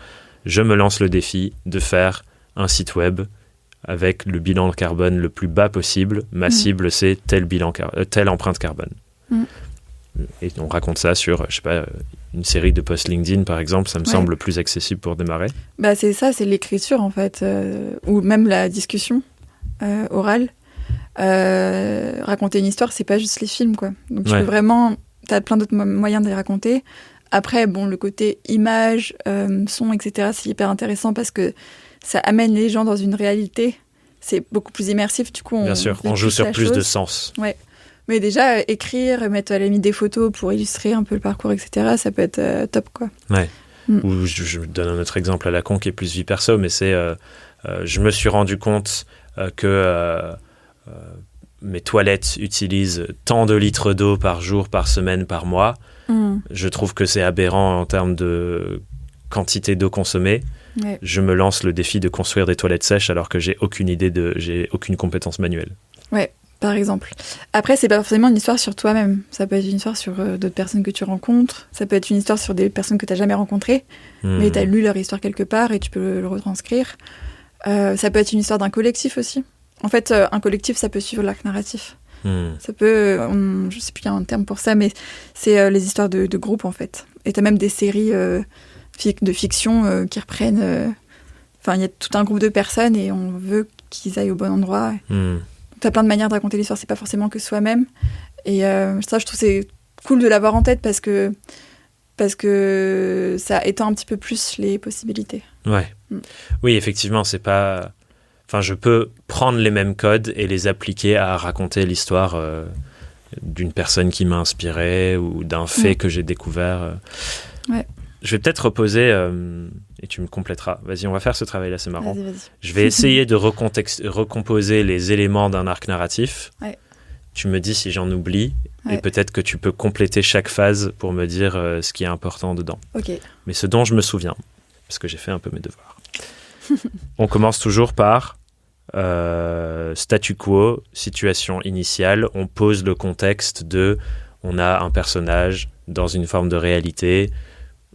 je me lance le défi de faire un site web avec le bilan carbone le plus bas possible. Ma cible, c'est telle empreinte carbone. Et on raconte ça sur, je sais pas, une série de posts LinkedIn, par exemple. Ça me semble plus accessible pour démarrer. Bah, c'est ça, c'est l'écriture, en fait. Ou même la discussion orale. Raconter une histoire, c'est pas juste les films, quoi. Donc, tu peux vraiment... T'as plein d'autres moyens de les raconter. Après, bon, le côté image, son, etc., c'est hyper intéressant parce que ça amène les gens dans une réalité. C'est beaucoup plus immersif, du coup. Bien sûr, on joue sur plus de sens. Ouais. Mais déjà, écrire, mettre à la limite des photos pour illustrer un peu le parcours, etc., ça peut être top, quoi. Ouais. Ou je donne un autre exemple à la con qui est plus vie perso, mais c'est... je me suis rendu compte que mes toilettes utilisent tant de litres d'eau par jour, par semaine, par mois. Je trouve que c'est aberrant en termes de quantité d'eau consommée. Ouais. Je me lance le défi de construire des toilettes sèches alors que j'ai aucune compétence manuelle. Ouais. Par exemple. Après, c'est pas forcément une histoire sur toi-même. Ça peut être une histoire sur d'autres personnes que tu rencontres. Ça peut être une histoire sur des personnes que tu n'as jamais rencontrées, mais tu as lu leur histoire quelque part et tu peux le retranscrire. Ça peut être une histoire d'un collectif aussi. En fait, un collectif, ça peut suivre l'arc narratif. Ça peut... je sais plus, il y a un terme pour ça, mais c'est les histoires de groupe, en fait. Et tu as même des séries de fiction qui reprennent... Enfin, il y a tout un groupe de personnes et on veut qu'ils aillent au bon endroit. T'as plein de manières de raconter l'histoire, c'est pas forcément que soi-même. Et ça, je trouve c'est cool de l'avoir en tête parce que ça étend un petit peu plus les possibilités. Ouais. Oui, effectivement, c'est pas... Enfin, je peux prendre les mêmes codes et les appliquer à raconter l'histoire d'une personne qui m'a inspiré ou d'un fait que j'ai découvert. Ouais. Je vais peut-être reposer... et tu me compléteras. Vas-y, on va faire ce travail-là, c'est marrant. Vas-y. Je vais essayer de recomposer les éléments d'un arc narratif. Ouais. Tu me dis si j'en oublie, et peut-être que tu peux compléter chaque phase pour me dire ce qui est important dedans. Ok. Mais ce dont je me souviens, parce que j'ai fait un peu mes devoirs. On commence toujours par statu quo, situation initiale. On pose le contexte de... On a un personnage dans une forme de réalité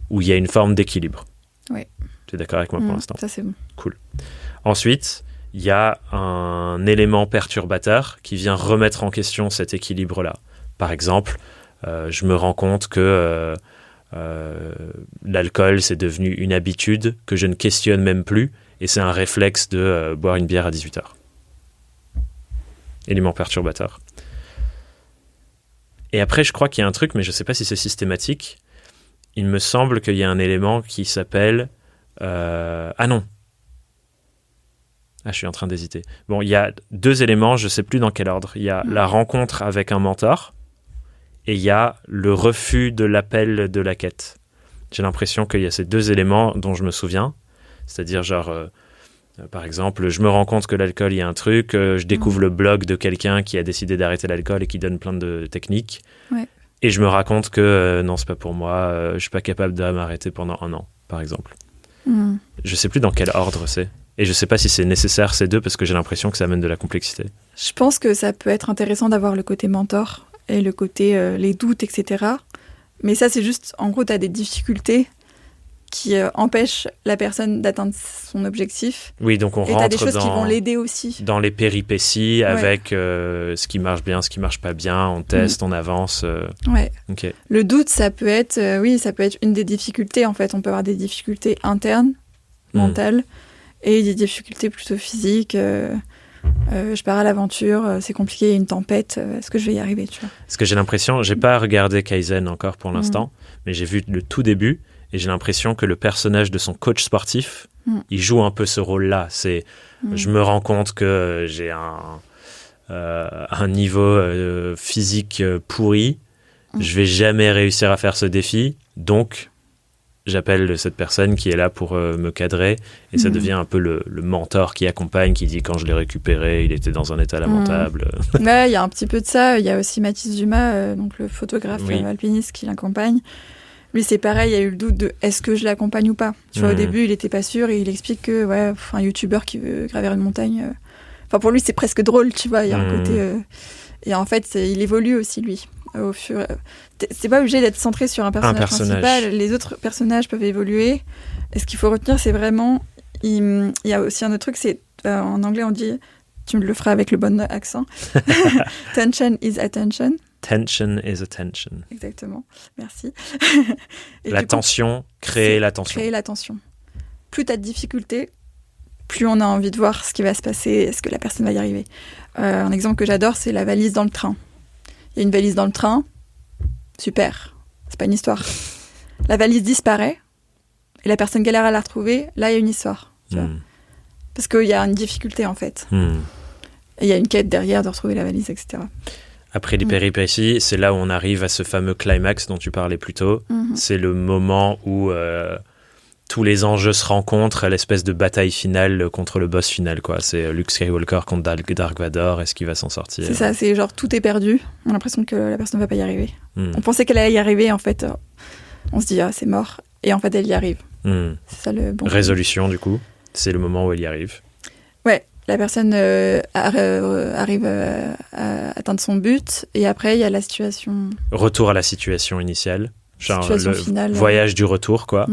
où il y a une forme d'équilibre. Oui. Tu es d'accord avec moi pour l'instant? Ça, c'est bon. Cool. Ensuite, il y a un élément perturbateur qui vient remettre en question cet équilibre-là. Par exemple, je me rends compte que l'alcool, c'est devenu une habitude que je ne questionne même plus et c'est un réflexe de boire une bière à 18h. Élément perturbateur. Et après, je crois qu'il y a un truc, mais je ne sais pas si c'est systématique. Il me semble qu'il y a un élément qui s'appelle... Ah non. Ah, je suis en train d'hésiter. Bon, il y a deux éléments, je ne sais plus dans quel ordre. Il y a la rencontre avec un mentor et il y a le refus de l'appel de la quête. J'ai l'impression qu'il y a ces deux éléments dont je me souviens. C'est-à-dire, genre, par exemple, je me rends compte que l'alcool, il y a un truc. Je découvre le blog de quelqu'un qui a décidé d'arrêter l'alcool et qui donne plein de techniques. Ouais. Et je me raconte que non, c'est pas pour moi, je suis pas capable de m'arrêter pendant 1 an, par exemple. Je sais plus dans quel ordre c'est. Et je sais pas si c'est nécessaire ces deux parce que j'ai l'impression que ça amène de la complexité. Je pense que ça peut être intéressant d'avoir le côté mentor et le côté les doutes, etc. Mais ça, c'est juste, en gros, tu as des difficultés qui empêchent la personne d'atteindre son objectif. Oui, donc on rentre et tu as des choses qui vont l'aider aussi. Dans les péripéties avec ce qui marche bien, ce qui marche pas bien, on teste, on avance. Ouais. Okay. Le doute, ça peut être, ça peut être une des difficultés. En fait, on peut avoir des difficultés internes, mentales, et des difficultés plutôt physiques. Je pars à l'aventure, c'est compliqué, il y a une tempête, est-ce que je vais y arriver, tu vois? Parce que j'ai l'impression, j'ai pas regardé Kaizen encore pour l'instant, mais j'ai vu le tout début et j'ai l'impression que le personnage de son coach sportif, il joue un peu ce rôle-là. C'est, je me rends compte que j'ai un niveau physique pourri, je vais jamais réussir à faire ce défi, donc j'appelle cette personne qui est là pour me cadrer et ça devient un peu le mentor qui accompagne, qui dit quand je l'ai récupéré, il était dans un état lamentable. Ouais, il y a un petit peu de ça. Il y a aussi Mathis Dumas, donc le photographe alpiniste qui l'accompagne. Lui, c'est pareil, il y a eu le doute de est-ce que je l'accompagne ou pas. Tu vois, au début, il était pas sûr et il explique que un youtubeur qui veut gravir une montagne, pour lui, c'est presque drôle, tu vois. Il y a un côté et en fait, il évolue aussi lui. C'est pas obligé d'être centré sur un personnage principal. Les autres personnages peuvent évoluer. Et ce qu'il faut retenir, c'est vraiment... Il y a aussi un autre truc, c'est... en anglais, on dit... Tu me le feras avec le bon accent. Tension is attention. Tension is attention. Exactement. Merci. La tension, créer l'attention. Créer l'attention. Plus t'as de difficultés, plus on a envie de voir ce qui va se passer, est-ce que la personne va y arriver. Un exemple que j'adore, c'est la valise dans le train. Il y a une valise dans le train, super, c'est pas une histoire. La valise disparaît, et la personne galère à la retrouver, là il y a une histoire. Tu vois. Parce qu'il y a une difficulté en fait. Et il y a une quête derrière de retrouver la valise, etc. Après les péripéties, c'est là où on arrive à ce fameux climax dont tu parlais plus tôt. C'est le moment où tous les enjeux se rencontrent à l'espèce de bataille finale contre le boss final, quoi. C'est Luke Skywalker contre Dark Vador, est-ce qu'il va s'en sortir? C'est ça, c'est genre tout est perdu, on a l'impression que la personne ne va pas y arriver. On pensait qu'elle allait y arriver, en fait, on se dit c'est mort, et en fait elle y arrive. C'est ça le bon résolution, du coup, c'est le moment où elle y arrive. Ouais, la personne arrive à atteindre son but, et après il y a la situation... Retour à la situation initiale, genre situation le finale, voyage du retour, quoi.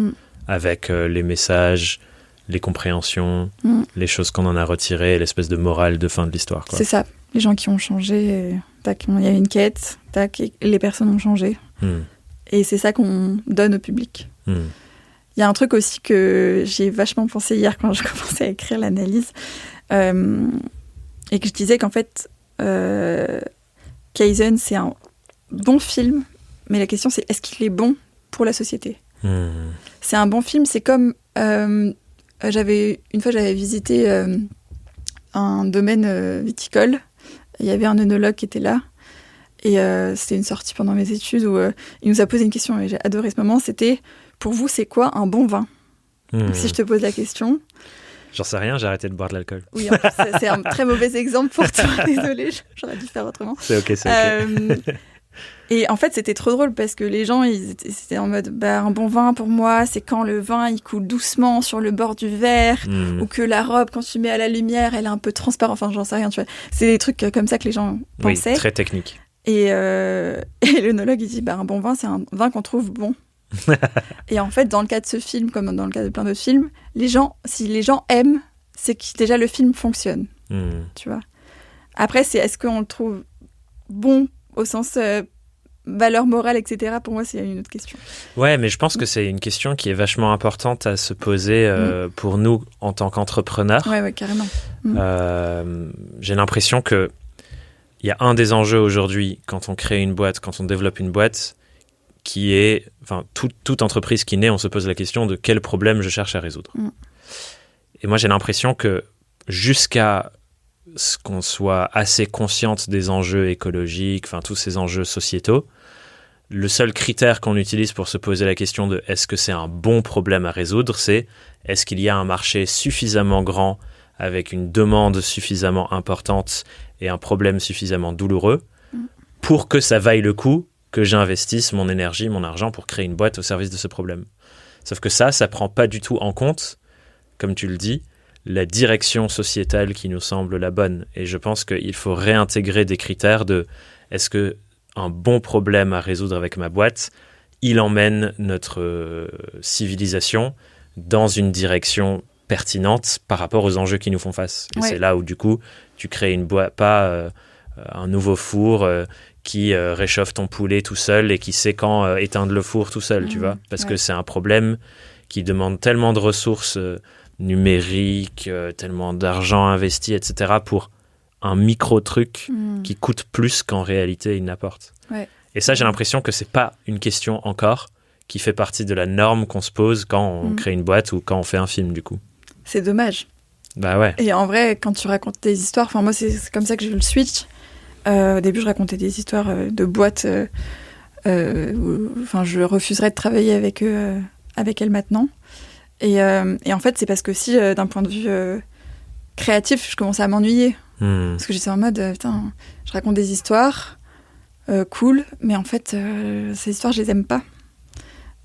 Avec les messages, les compréhensions, les choses qu'on en a retirées, l'espèce de morale de fin de l'histoire, quoi. C'est ça, les gens qui ont changé, tac, il y a une quête, tac, et les personnes ont changé. Et c'est ça qu'on donne au public. Il y a un truc aussi que j'ai vachement pensé hier quand je commençais à écrire l'analyse, et que je disais qu'en fait, Kaizen, c'est un bon film, mais la question c'est est-ce qu'il est bon pour la société ? C'est un bon film, c'est comme j'avais visité un domaine viticole, il y avait un œnologue qui était là et c'était une sortie pendant mes études où il nous a posé une question et j'ai adoré ce moment, c'était pour vous c'est quoi un bon vin? Donc, si je te pose la question, j'en sais rien, j'ai arrêté de boire de l'alcool. Oui, en plus, c'est un très mauvais exemple pour toi, désolée, j'aurais dû faire autrement. C'est ok, c'est ok. Et en fait, c'était trop drôle parce que les gens, c'était en mode, un bon vin pour moi, c'est quand le vin, il coule doucement sur le bord du verre, ou que la robe, quand tu mets à la lumière, elle est un peu transparente. Enfin, j'en sais rien, tu vois. C'est des trucs comme ça que les gens pensaient. Oui, très technique. Et l'œnologue, il dit, un bon vin, c'est un vin qu'on trouve bon. Et en fait, dans le cas de ce film, comme dans le cas de plein d'autres films, si les gens aiment, c'est que déjà le film fonctionne. Tu vois. Après, c'est est-ce qu'on le trouve bon au sens valeur morale, etc. Pour moi, c'est une autre question. Ouais, mais je pense que c'est une question qui est vachement importante à se poser pour nous en tant qu'entrepreneurs. Ouais, carrément. J'ai l'impression que il y a un des enjeux aujourd'hui quand on crée une boîte, quand on développe une boîte, qui est, enfin, toute entreprise qui naît, on se pose la question de quel problème je cherche à résoudre. Et moi, j'ai l'impression que jusqu'à ce qu'on soit assez consciente des enjeux écologiques, enfin tous ces enjeux sociétaux, le seul critère qu'on utilise pour se poser la question de est-ce que c'est un bon problème à résoudre, c'est est-ce qu'il y a un marché suffisamment grand avec une demande suffisamment importante et un problème suffisamment douloureux pour que ça vaille le coup que j'investisse mon énergie, mon argent pour créer une boîte au service de ce problème. Sauf que ça prend pas du tout en compte, comme tu le dis, la direction sociétale qui nous semble la bonne. Et je pense qu'il faut réintégrer des critères de est-ce que un bon problème à résoudre avec ma boîte, il emmène notre civilisation dans une direction pertinente par rapport aux enjeux qui nous font face. Et c'est là où, du coup, tu crées une boîte, pas un nouveau four qui réchauffe ton poulet tout seul et qui sait quand éteindre le four tout seul, tu vois. Parce que c'est un problème qui demande tellement de ressources numériques, tellement d'argent investi, etc., pour un micro-truc qui coûte plus qu'en réalité il n'apporte. Ouais. Et ça, j'ai l'impression que c'est pas une question encore qui fait partie de la norme qu'on se pose quand on crée une boîte ou quand on fait un film, du coup. C'est dommage. Bah ouais. Et en vrai, quand tu racontes des histoires, enfin moi c'est comme ça que j'ai eu le switch. Au début, je racontais des histoires de boîtes. Enfin, je refuserais de travailler avec eux, avec elles maintenant. Et en fait, c'est parce que si, d'un point de vue créatif, je commençais à m'ennuyer. Parce que j'étais en mode, putain, je raconte des histoires, cool, mais en fait, ces histoires, je les aime pas.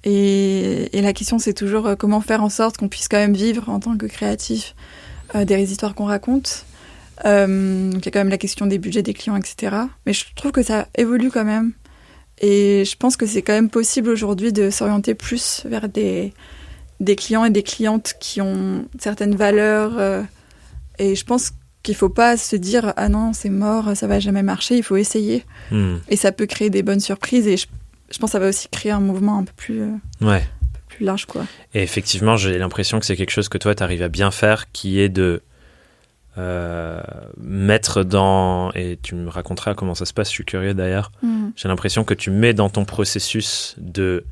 Et la question, c'est toujours comment faire en sorte qu'on puisse quand même vivre en tant que créatif des histoires qu'on raconte. Il y a quand même la question des budgets des clients, etc. Mais je trouve que ça évolue quand même. Et je pense que c'est quand même possible aujourd'hui de s'orienter plus vers des clients et des clientes qui ont certaines valeurs. Et je pense qu'il ne faut pas se dire « Ah non, c'est mort, ça ne va jamais marcher », il faut essayer. Et ça peut créer des bonnes surprises. Et je pense que ça va aussi créer un mouvement un peu plus large, quoi. Et effectivement, j'ai l'impression que c'est quelque chose que toi, tu arrives à bien faire, qui est de mettre dans... Et tu me raconteras comment ça se passe, je suis curieux d'ailleurs. J'ai l'impression que tu mets dans ton processus de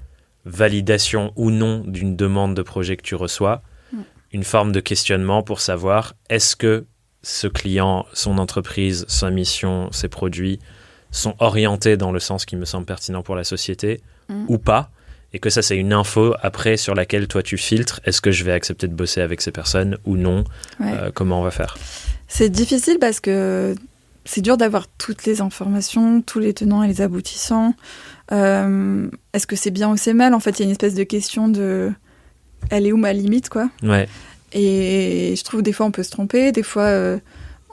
validation ou non d'une demande de projet que tu reçois une forme de questionnement pour savoir est-ce que ce client, son entreprise, sa mission, ses produits sont orientés dans le sens qui me semble pertinent pour la société ou pas, et que ça c'est une info après sur laquelle toi tu filtres, est-ce que je vais accepter de bosser avec ces personnes ou non, comment on va faire? C'est difficile parce que c'est dur d'avoir toutes les informations, tous les tenants et les aboutissants. Est-ce que c'est bien ou c'est mal? En fait, il y a une espèce de question de elle est où ma limite, quoi. Ouais. Et je trouve des fois on peut se tromper, des fois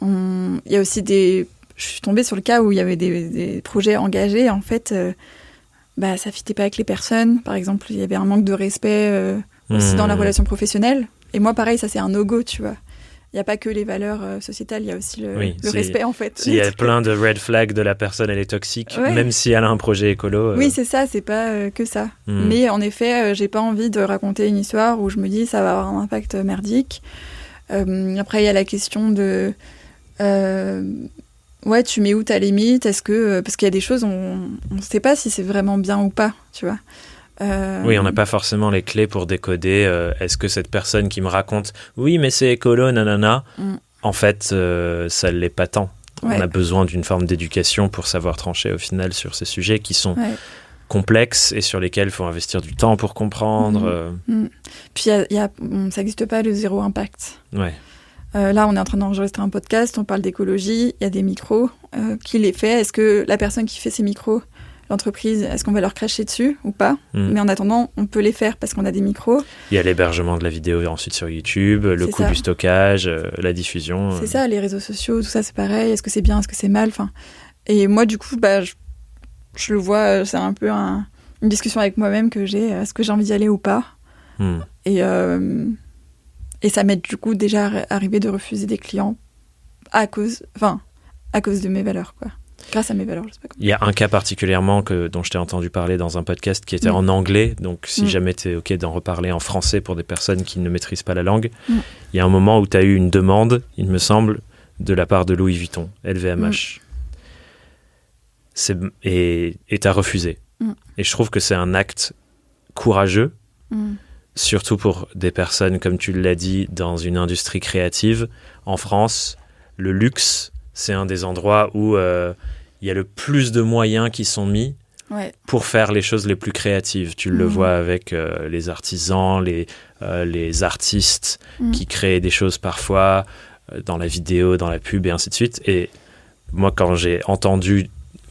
il y a aussi je suis tombée sur le cas où il y avait des projets engagés, en fait ça fitait pas avec les personnes. Par exemple, il y avait un manque de respect aussi dans la relation professionnelle. Et moi, pareil, ça c'est un no-go, tu vois. Il n'y a pas que les valeurs sociétales, il y a aussi le respect, en fait. S'il y a plein de red flags de la personne, elle est toxique, même si elle a un projet écolo. Oui, c'est ça, c'est pas que ça. Mais en effet, j'ai pas envie de raconter une histoire où je me dis ça va avoir un impact merdique. Après, il y a la question de... tu mets où ta limite? Est-ce que... Parce qu'il y a des choses, on ne sait pas si c'est vraiment bien ou pas, tu vois. Oui, on n'a pas forcément les clés pour décoder. Est-ce que cette personne qui me raconte « Oui, mais c'est écolo, nanana », en fait, ça ne l'est pas tant. On a besoin d'une forme d'éducation pour savoir trancher au final sur ces sujets qui sont complexes et sur lesquels il faut investir du temps pour comprendre. Puis, ça n'existe pas le zéro impact. Ouais. Là, on est en train d'enregistrer un podcast, on parle d'écologie, il y a des micros. Qui les fait? Est-ce que la personne qui fait ces micros, l'entreprise, est-ce qu'on va leur cracher dessus ou pas? Mais en attendant, on peut les faire parce qu'on a des micros. Il y a l'hébergement de la vidéo ensuite sur YouTube, le coût du stockage, la diffusion. C'est ça, les réseaux sociaux, tout ça, c'est pareil. Est-ce que c'est bien, est-ce que c'est mal? Et moi, du coup, je le vois, c'est un peu une discussion avec moi-même que j'ai. Est-ce que j'ai envie d'y aller ou pas? Et ça m'est du coup déjà arrivé de refuser des clients à cause de mes valeurs, quoi. Grâce à mes valeurs, je sais pas comment. Il y a un cas particulièrement dont je t'ai entendu parler dans un podcast qui était en anglais, donc si jamais tu es OK d'en reparler en français pour des personnes qui ne maîtrisent pas la langue, il y a un moment où tu as eu une demande, il me semble, de la part de Louis Vuitton, LVMH. Et tu as refusé. Et je trouve que c'est un acte courageux, surtout pour des personnes, comme tu l'as dit, dans une industrie créative. En France, le luxe, c'est un des endroits où il y a le plus de moyens qui sont mis pour faire les choses les plus créatives. Tu le vois avec les artisans, les artistes qui créent des choses parfois dans la vidéo, dans la pub et ainsi de suite. Et moi, quand j'ai entendu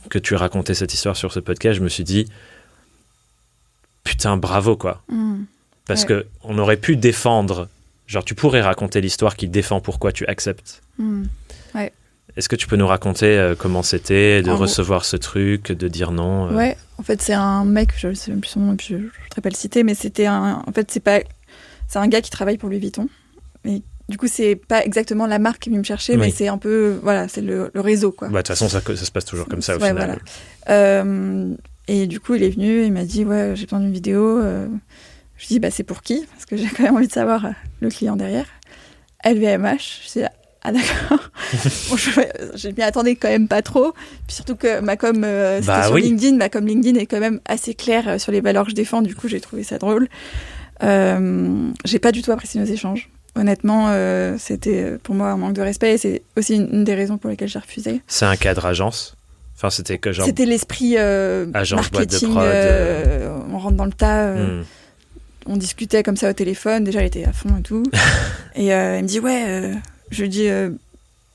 que tu racontais cette histoire sur ce podcast, je me suis dit putain, bravo, quoi. Parce qu'on aurait pu défendre, genre tu pourrais raconter l'histoire qui défend pourquoi tu acceptes. Est-ce que tu peux nous raconter comment c'était de recevoir ce truc, de dire non Ouais, en fait, c'est un mec, je ne sais même plus son nom, je ne voudrais pas le citer, mais c'est un gars qui travaille pour Louis Vuitton. Et du coup, c'est pas exactement la marque qui est venue me chercher, mais c'est un peu, c'est le réseau, quoi. De toute façon, ça se passe toujours comme ça au final. Voilà. Et du coup, il est venu, il m'a dit, j'ai besoin d'une vidéo. Je lui dis, c'est pour qui? Parce que j'ai quand même envie de savoir le client derrière. LVMH. Je dis, Ah d'accord. Bon, je m'y attendais quand même pas trop. Puis surtout que ma com, c'était sur LinkedIn. Ma com LinkedIn est quand même assez claire sur les valeurs que je défends. Du coup, j'ai trouvé ça drôle. J'ai pas du tout apprécié nos échanges. Honnêtement, c'était pour moi un manque de respect. Et c'est aussi une des raisons pour lesquelles j'ai refusé. C'est un cadre agence. Enfin, c'était que genre. C'était l'esprit agence, marketing. boîte de prod. On rentre dans le tas. On discutait comme ça au téléphone. Déjà, elle était à fond et tout. Et elle me dit ouais. Je lui dis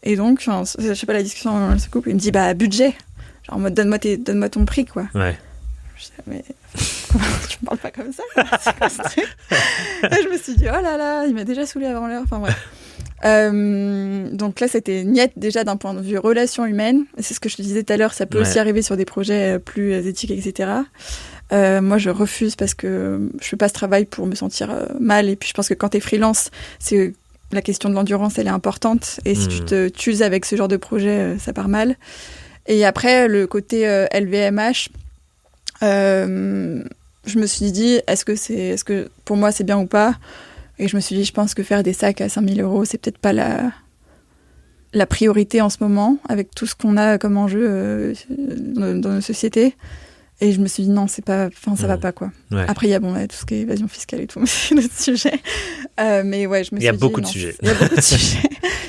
et donc, je sais pas, la discussion elle se coupe. Il me dit budget. Genre en mode donne-moi ton prix quoi. Ouais. Je dis, mais tu me parles pas comme ça. C'est quoi ce truc ? Et je me suis dit oh là là, il m'a déjà saoulé avant l'heure. Enfin bref. Donc là, c'était niette déjà d'un point de vue relation humaine. C'est ce que je te disais tout à l'heure, ça peut aussi arriver sur des projets plus éthiques, etc. Moi, je refuse parce que je fais pas ce travail pour me sentir mal. Et puis, je pense que quand t'es freelance, la question de l'endurance, elle est importante. Et si tu te tues avec ce genre de projet, ça part mal. Et après, le côté LVMH, je me suis dit, est-ce que pour moi, c'est bien ou pas ? Et je me suis dit, je pense que faire des sacs à 5 000 €, c'est peut-être pas la priorité en ce moment, avec tout ce qu'on a comme enjeu dans nos sociétés. Et je me suis dit, non, ça va pas, quoi. Ouais. Après, il y a tout ce qui est évasion fiscale et tout, mais c'est notre sujet. Mais ouais, je me suis dit... Il y a beaucoup de sujets. Il y a beaucoup de sujets.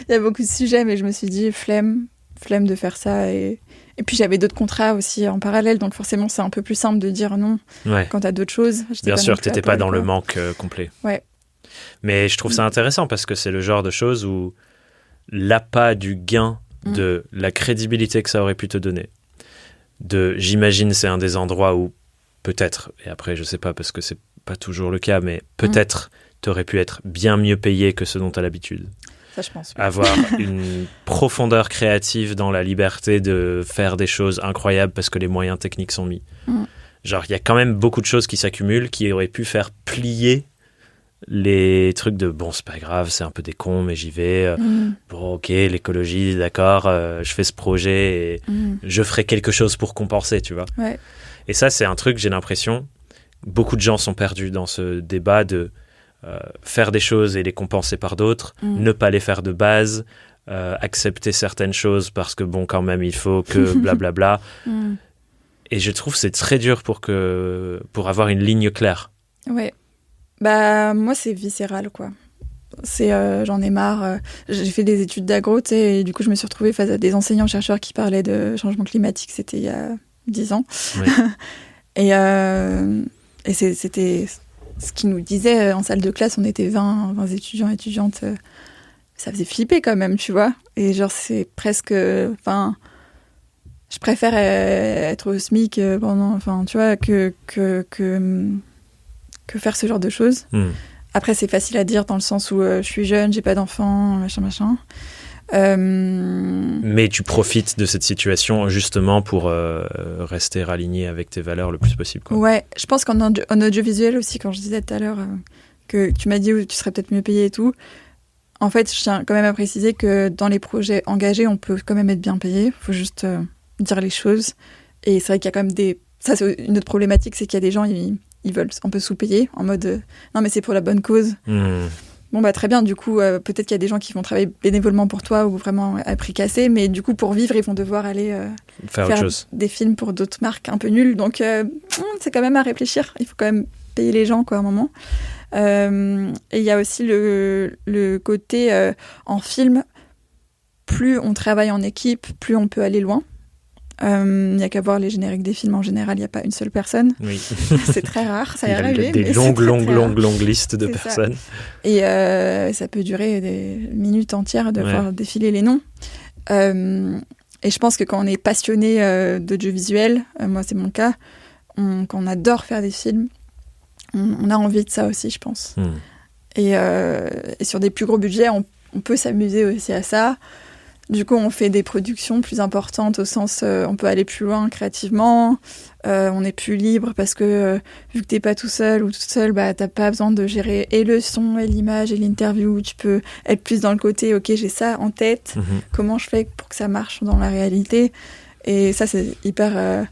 Il y a beaucoup de sujets, mais je me suis dit, flemme de faire ça. Et puis, j'avais d'autres contrats aussi en parallèle, donc forcément, c'est un peu plus simple de dire non quand t'as d'autres choses. Bien sûr, t'étais pas dans le manque complet. Ouais. Mais je trouve ça intéressant parce que c'est le genre de choses où l'appât du gain de la crédibilité que ça aurait pu te donner, j'imagine c'est un des endroits où peut-être, et après je sais pas parce que c'est pas toujours le cas, mais peut-être t'aurais pu être bien mieux payé que ce dont t'as l'habitude. Ça, je pense. Avoir une profondeur créative dans la liberté de faire des choses incroyables parce que les moyens techniques sont mis. Genre, il y a quand même beaucoup de choses qui s'accumulent qui auraient pu faire plier les trucs de bon, c'est pas grave, c'est un peu des cons, mais j'y vais. Bon, ok, l'écologie, d'accord, je fais ce projet et je ferai quelque chose pour compenser, tu vois. Ouais. Et ça, c'est un truc, j'ai l'impression, beaucoup de gens sont perdus dans ce débat de faire des choses et les compenser par d'autres, ne pas les faire de base, accepter certaines choses parce que bon, quand même, il faut que blablabla. Et je trouve que c'est très dur pour avoir une ligne claire. Ouais. Moi, c'est viscéral, quoi. J'en ai marre. J'ai fait des études d'agro, tu sais, et du coup, je me suis retrouvée face à des enseignants-chercheurs qui parlaient de changement climatique. C'était il y a 10 ans. Oui. Et c'était ce qu'ils nous disaient en salle de classe. On était 20 étudiants, étudiantes. Ça faisait flipper quand même, tu vois. Et genre, c'est presque... Enfin, je préfère être au SMIC pendant... Enfin, tu vois, que faire ce genre de choses. Après, c'est facile à dire dans le sens où je suis jeune, j'ai pas d'enfant, machin. Mais tu profites de cette situation justement pour rester aligné avec tes valeurs le plus possible, quoi. Ouais, je pense qu'en audiovisuel aussi, quand je disais tout à l'heure que tu m'as dit où tu serais peut-être mieux payé et tout, en fait, je tiens quand même à préciser que dans les projets engagés, on peut quand même être bien payé. Il faut juste dire les choses. Et c'est vrai qu'il y a quand même des... Ça, c'est une autre problématique, c'est qu'il y a des gens, ils veulent un peu sous-payer, en mode non, mais c'est pour la bonne cause. Bon, très bien, du coup, peut-être qu'il y a des gens qui vont travailler bénévolement pour toi ou vraiment à prix cassé, mais du coup, pour vivre, ils vont devoir aller faire autre chose. Des films pour d'autres marques un peu nulles. Donc, c'est quand même à réfléchir. Il faut quand même payer les gens, quoi, à un moment. Et il y a aussi le côté en film, plus on travaille en équipe, plus on peut aller loin. Il n'y a qu'à voir les génériques des films en général, il n'y a pas une seule personne. Oui. C'est très rare, ça y est arrivé. Des longues listes de personnes. Ça. Et ça peut durer des minutes entières de voir défiler les noms. Et je pense que quand on est passionné d'audiovisuel, moi c'est mon cas, quand on adore faire des films, on a envie de ça aussi, je pense. Et sur des plus gros budgets, on peut s'amuser aussi à ça. Du coup, on fait des productions plus importantes au sens on peut aller plus loin créativement, on est plus libre parce que vu que t'es pas tout seul ou toute seule, t'as pas besoin de gérer et le son et l'image et l'interview. Tu peux être plus dans le côté ok, j'ai ça en tête, comment je fais pour que ça marche dans la réalité. Et ça, c'est hyper...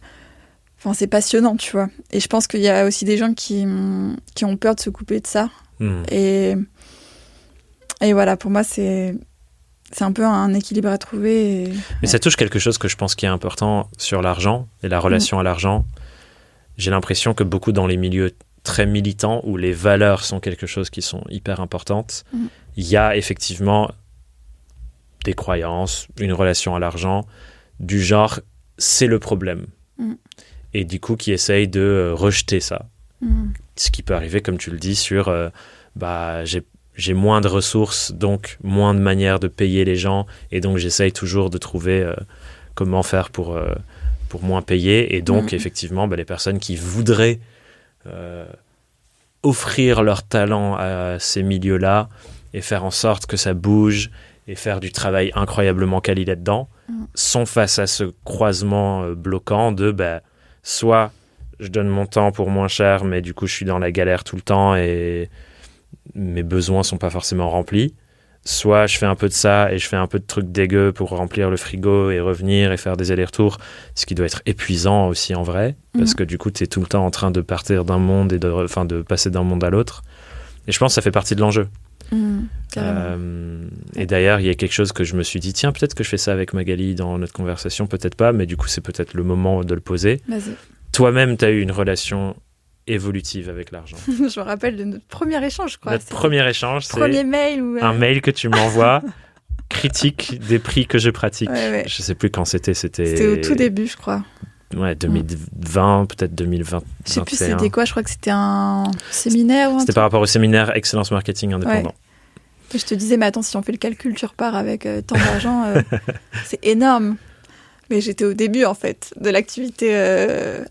c'est passionnant, tu vois. Et je pense qu'il y a aussi des gens qui ont peur de se couper de ça. Et voilà, pour moi, c'est c'est un peu un équilibre à trouver. Mais ça touche quelque chose que je pense qui est important sur l'argent et la relation à l'argent. J'ai l'impression que beaucoup dans les milieux très militants où les valeurs sont quelque chose qui sont hyper importantes, il y a effectivement des croyances, une relation à l'argent du genre c'est le problème. Et du coup qui essaye de rejeter ça. Ce qui peut arriver, comme tu le dis, sur j'ai moins de ressources, donc moins de manières de payer les gens, et donc j'essaye toujours de trouver comment faire pour moins payer. Et donc, effectivement, les personnes qui voudraient offrir leur talent à ces milieux-là et faire en sorte que ça bouge et faire du travail incroyablement quali là-dedans, sont face à ce croisement bloquant de soit je donne mon temps pour moins cher, mais du coup je suis dans la galère tout le temps et mes besoins sont pas forcément remplis, soit je fais un peu de ça et je fais un peu de trucs dégueux pour remplir le frigo et revenir et faire des allers-retours, ce qui doit être épuisant aussi en vrai, parce que du coup tu es tout le temps en train de partir d'un monde et de passer d'un monde à l'autre, et je pense que ça fait partie de l'enjeu. Et d'ailleurs il y a quelque chose que je me suis dit, tiens, peut-être que je fais ça avec Magali dans notre conversation, peut-être pas, mais du coup c'est peut-être le moment de le poser. Vas-y. Toi-même tu as eu une relation évolutive avec l'argent. Je me rappelle de notre premier échange, je crois. Notre premier échange, c'est premier mail un mail que tu m'envoies, critique des prix que je pratique. Ouais. Je sais plus quand c'était. C'était au tout début, je crois. Ouais, 2020, peut-être 2020. Je sais plus c'était quoi, je crois que c'était un séminaire ou un C'était truc. par rapport au séminaire Excellence Marketing Indépendant. Ouais. Je te disais, mais attends, si on fait le calcul, tu repars avec tant d'argent, c'est énorme. Mais j'étais au début, en fait, de l'activité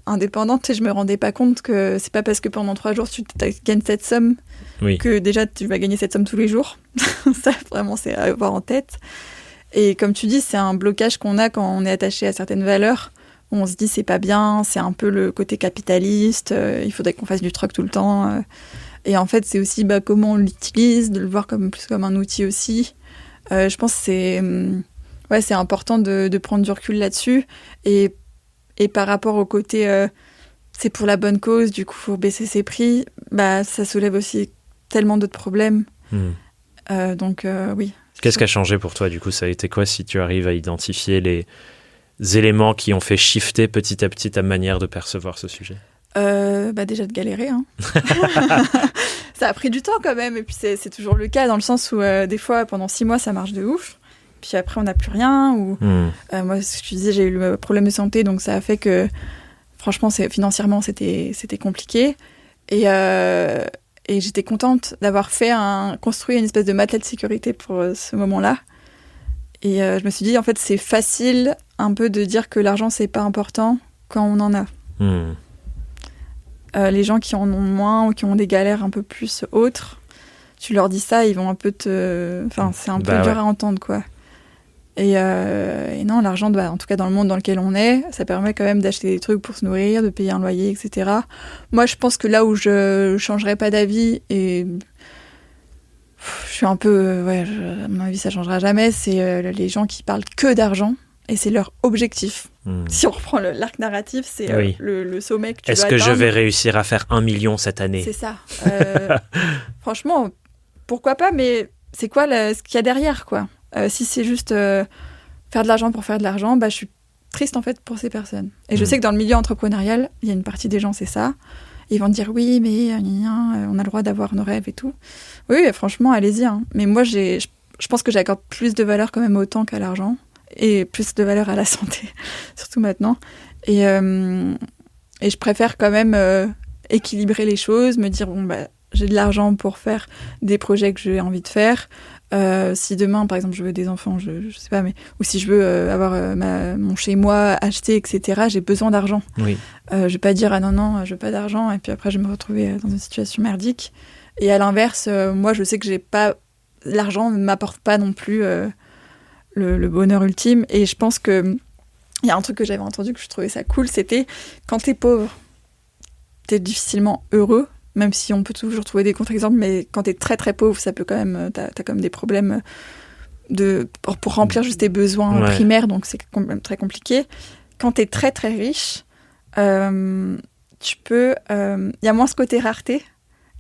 indépendante et je me rendais pas compte que c'est pas parce que pendant 3 jours, tu gagnes cette somme que déjà tu vas gagner cette somme tous les jours. Ça, vraiment, c'est à avoir en tête. Et comme tu dis, c'est un blocage qu'on a quand on est attaché à certaines valeurs. On se dit, c'est pas bien, c'est un peu le côté capitaliste, il faudrait qu'on fasse du truc tout le temps. Et en fait, c'est aussi comment on l'utilise, de le voir plus comme un outil aussi. Je pense que c'est important de prendre du recul là-dessus. Et par rapport au côté, c'est pour la bonne cause, du coup, il faut baisser ses prix, ça soulève aussi tellement d'autres problèmes. Donc, oui. Qu'est-ce qui a changé pour toi, du coup? Ça a été quoi, si tu arrives à identifier les éléments qui ont fait shifter petit à petit ta manière de percevoir ce sujet? Déjà de galérer. Hein. Ça a pris du temps quand même. Et puis, c'est toujours le cas, dans le sens où, des fois, pendant 6 mois, ça marche de ouf. Puis après on n'a plus rien, ou moi ce que je disais, j'ai eu le problème de santé, donc ça a fait que franchement financièrement c'était compliqué, et j'étais contente d'avoir construit une espèce de matelas de sécurité pour ce moment-là, et je me suis dit en fait c'est facile un peu de dire que l'argent c'est pas important quand on en a. Les gens qui en ont moins ou qui ont des galères un peu plus autres, tu leur dis ça, ils vont un peu c'est un peu dur à entendre, quoi. Et non, l'argent, en tout cas dans le monde dans lequel on est, ça permet quand même d'acheter des trucs pour se nourrir, de payer un loyer, etc. Moi, je pense que là où je changerais pas d'avis, et je suis un peu... à mon avis, ça changera jamais, c'est les gens qui parlent que d'argent, et c'est leur objectif. Si on reprend l'arc narratif, c'est le sommet que tu Est-ce dois que atteindre. je vais réussir à faire 1 million cette année? C'est ça. Franchement, pourquoi pas, mais c'est quoi ce qu'il y a derrière, quoi? Si c'est juste faire de l'argent pour faire de l'argent, je suis triste en fait pour ces personnes. Et je sais que dans le milieu entrepreneurial, il y a une partie des gens, c'est ça. Ils vont dire oui, mais on a le droit d'avoir nos rêves et tout. Oui, franchement, allez-y. Hein. Mais moi, je pense que j'accorde plus de valeur quand même au temps qu'à l'argent. Et plus de valeur à la santé, surtout maintenant. Et je préfère quand même équilibrer les choses, me dire, j'ai de l'argent pour faire des projets que j'ai envie de faire. Si demain, par exemple, je veux des enfants, je sais pas, ou si je veux avoir mon chez-moi acheté, etc., j'ai besoin d'argent. Oui. Je vais pas dire, non, je veux pas d'argent, et puis après, je vais me retrouver dans une situation merdique. Et à l'inverse, moi, je sais que l'argent ne m'apporte pas non plus le bonheur ultime. Et je pense que il y a un truc que j'avais entendu, que je trouvais ça cool, c'était quand t'es pauvre, t'es difficilement heureux. Même si on peut toujours trouver des contre-exemples, mais quand t'es très très pauvre, ça peut quand même, t'as quand même des problèmes pour remplir juste tes besoins primaires, donc c'est quand même très compliqué. Quand t'es très très riche, tu peux, y a moins ce côté rareté,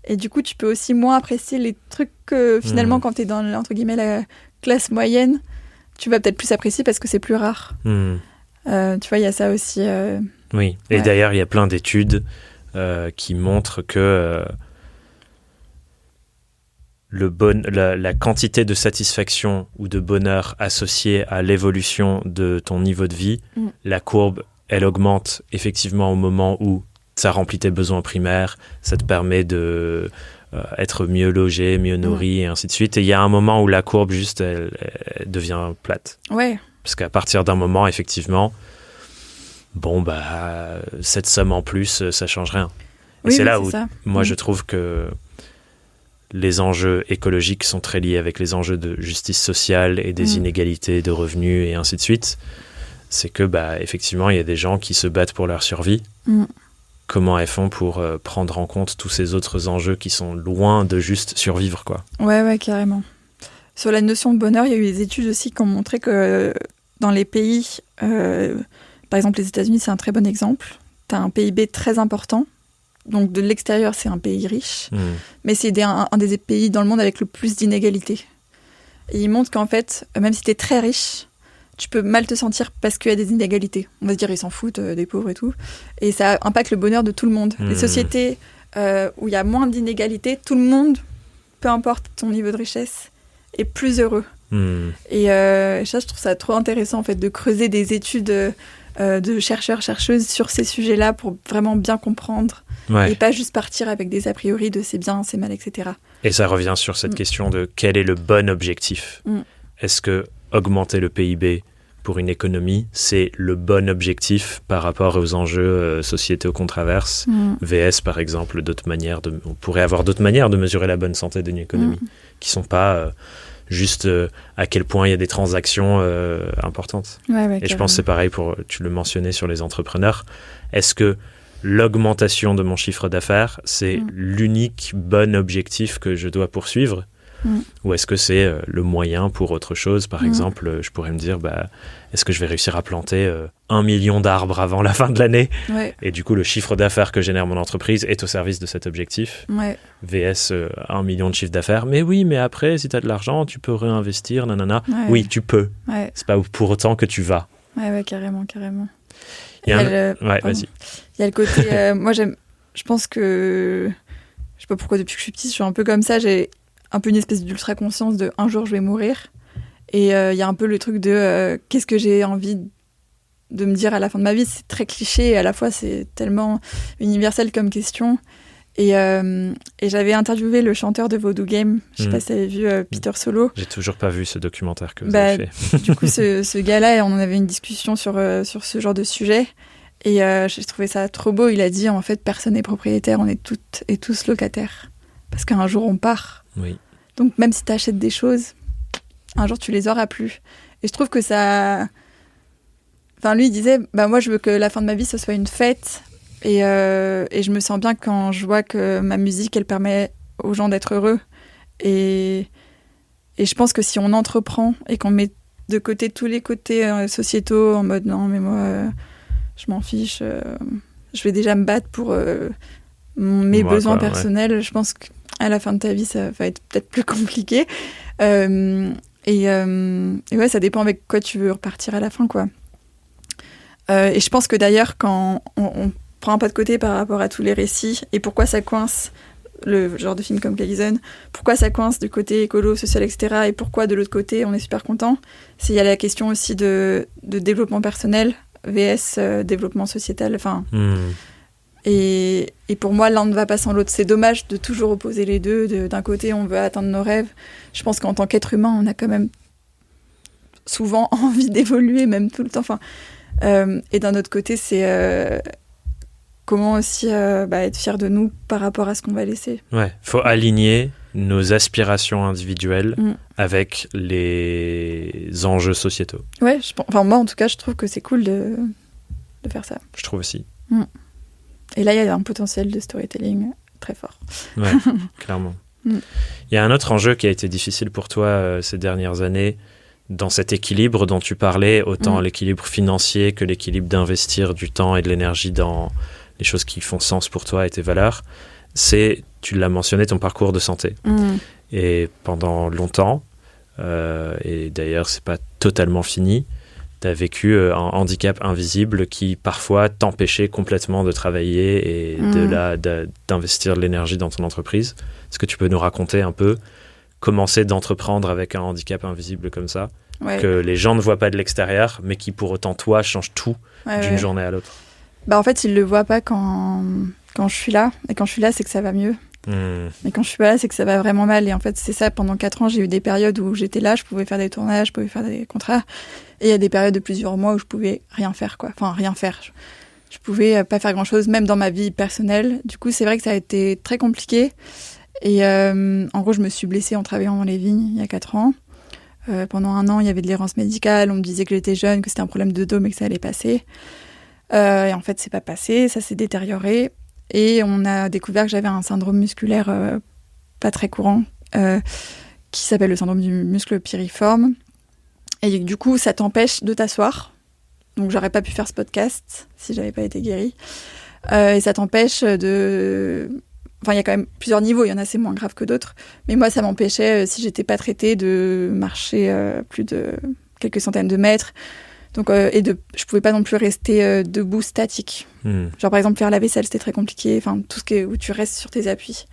et du coup tu peux aussi moins apprécier les trucs que finalement quand t'es dans, entre guillemets, la classe moyenne, tu vas peut-être plus apprécier parce que c'est plus rare. Tu vois, il y a ça aussi. Oui, et d'ailleurs, il y a plein d'études qui montrent que la quantité de satisfaction ou de bonheur associée à l'évolution de ton niveau de vie, la courbe, elle augmente effectivement au moment où ça remplit tes besoins primaires, ça te permet de être mieux logé, mieux nourri, et ainsi de suite. Et il y a un moment où la courbe, juste, elle devient plate. Ouais. Parce qu'à partir d'un moment, effectivement, cette somme en plus, ça change rien. Et c'est là où, moi, je trouve que les enjeux écologiques sont très liés avec les enjeux de justice sociale et des inégalités de revenus et ainsi de suite. C'est que, effectivement, il y a des gens qui se battent pour leur survie. Comment elles font pour prendre en compte tous ces autres enjeux qui sont loin de juste survivre, quoi. Ouais, carrément. Sur la notion de bonheur, il y a eu des études aussi qui ont montré que dans les pays, par exemple les États-Unis, c'est un très bon exemple. Tu as un PIB très important. Donc de l'extérieur, c'est un pays riche, mais c'est un des pays dans le monde avec le plus d'inégalités. Et ils montrent qu'en fait, même si tu es très riche, tu peux mal te sentir parce qu'il y a des inégalités. On va se dire, ils s'en foutent des pauvres et tout. Et ça impacte le bonheur de tout le monde. Les sociétés où il y a moins d'inégalités, tout le monde, peu importe ton niveau de richesse, est plus heureux. Et ça, je trouve ça trop intéressant en fait, de creuser des études de chercheurs, chercheuses sur ces sujets-là pour vraiment bien comprendre. Et pas juste partir avec des a priori de c'est bien, c'est mal, etc. Et ça revient sur cette question de quel est le bon objectif. Est-ce que augmenter le PIB pour une économie, c'est le bon objectif par rapport aux enjeux sociétaux qu'on traverse VS, par exemple, on pourrait avoir d'autres manières de mesurer la bonne santé d'une économie qui ne sont pas juste à quel point il y a des transactions importantes. Et je pense que c'est pareil tu le mentionnais sur les entrepreneurs. Est-ce que l'augmentation de mon chiffre d'affaires, c'est l'unique bon objectif que je dois poursuivre ou est-ce que c'est le moyen pour autre chose? Par exemple, je pourrais me dire, est-ce que je vais réussir à planter 1 million d'arbres avant la fin de l'année? Et du coup, le chiffre d'affaires que génère mon entreprise est au service de cet objectif. VS 1 million de chiffre d'affaires. Mais oui, mais après, si tu as de l'argent, tu peux réinvestir, nanana. Oui, tu peux. C'est pas pour autant que tu vas. Carrément. Vas-y. Il y a le côté... moi, je pense que... Je sais pas pourquoi, depuis que je suis petite, je suis un peu comme ça. J'ai un peu une espèce d'ultra-conscience de un jour, je vais mourir. Et il y a un peu le truc de qu'est-ce que j'ai envie de me dire à la fin de ma vie. C'est très cliché et à la fois, c'est tellement universel comme question. Et j'avais interviewé le chanteur de Voodoo Game. Je sais pas si tu avais vu Peter Solo. J'ai toujours pas vu ce documentaire que vous avez fait. Du coup, ce gars-là, on en avait une discussion sur ce genre de sujet. Et j'ai trouvé ça trop beau. Il a dit, en fait, personne n'est propriétaire. On est toutes et tous locataires. Parce qu'un jour, on part. Donc, même si tu achètes des choses, un jour, tu les auras plus. Et je trouve que ça... Enfin, lui, il disait, moi, je veux que la fin de ma vie, ce soit une fête. Et je me sens bien quand je vois que ma musique, elle permet aux gens d'être heureux. Et je pense que si on entreprend et qu'on met de côté tous les côtés sociétaux, en mode, non, mais moi, je m'en fiche, je vais déjà me battre pour mes besoins personnels, je pense qu'à la fin de ta vie, ça va être peut-être plus compliqué. Et ouais, ça dépend avec quoi tu veux repartir à la fin, quoi. Et je pense que d'ailleurs, quand on prend un pas de côté par rapport à tous les récits, et pourquoi ça coince, le genre de film comme Calizone, pourquoi ça coince du côté écolo, social, etc., et pourquoi de l'autre côté, on est super content, il y a la question aussi de développement personnel, VS développement sociétal, enfin... Et pour moi, l'un ne va pas sans l'autre. C'est dommage de toujours opposer les deux. D'un côté, on veut atteindre nos rêves. Je pense qu'en tant qu'être humain, on a quand même souvent envie d'évoluer, même tout le temps. Enfin, et d'un autre côté, c'est comment aussi être fier de nous par rapport à ce qu'on va laisser. Ouais, faut aligner nos aspirations individuelles avec les enjeux sociétaux. Ouais, moi, en tout cas, je trouve que c'est cool de faire ça. Je trouve aussi. Et là, il y a un potentiel de storytelling très fort. Ouais, clairement. Il y a un autre enjeu qui a été difficile pour toi ces dernières années, dans cet équilibre dont tu parlais, autant l'équilibre financier que l'équilibre d'investir du temps et de l'énergie dans les choses qui font sens pour toi et tes valeurs. C'est, tu l'as mentionné, ton parcours de santé. Et pendant longtemps, et d'ailleurs c'est pas totalement fini. Tu as vécu un handicap invisible qui parfois t'empêchait complètement de travailler et d'investir de l'énergie dans ton entreprise. Est-ce que tu peux nous raconter un peu comment c'est d'entreprendre avec un handicap invisible comme ça, que les gens ne voient pas de l'extérieur, mais qui pour autant, toi, change tout d'une journée à l'autre? En fait, ils ne le voient pas quand je suis là. Et quand je suis là, c'est que ça va mieux. Mais quand je suis pas là, c'est que ça va vraiment mal. Et en fait, c'est ça, pendant 4 ans, j'ai eu des périodes où j'étais là, je pouvais faire des tournages, je pouvais faire des contrats. Et il y a des périodes de plusieurs mois où je pouvais rien faire, quoi. Enfin, rien faire. Je pouvais pas faire grand-chose, même dans ma vie personnelle. Du coup, c'est vrai que ça a été très compliqué. Et en gros, je me suis blessée en travaillant dans les vignes il y a 4 ans. Pendant 1 an, il y avait de l'errance médicale. On me disait que j'étais jeune, que c'était un problème de dos, mais que ça allait passer. Et en fait, c'est pas passé. Ça s'est détérioré. Et on a découvert que j'avais un syndrome musculaire pas très courant, qui s'appelle le syndrome du muscle piriforme. Et du coup, ça t'empêche de t'asseoir. Donc, j'aurais pas pu faire ce podcast si j'avais pas été guérie. Et ça t'empêche de... Enfin, il y a quand même plusieurs niveaux. Il y en a, c'est moins grave que d'autres. Mais moi, ça m'empêchait, si j'étais pas traitée, de marcher plus de quelques centaines de mètres. Donc, je pouvais pas non plus rester debout statique. Genre, par exemple, faire la vaisselle, c'était très compliqué. Enfin, tout ce où tu restes sur tes appuis.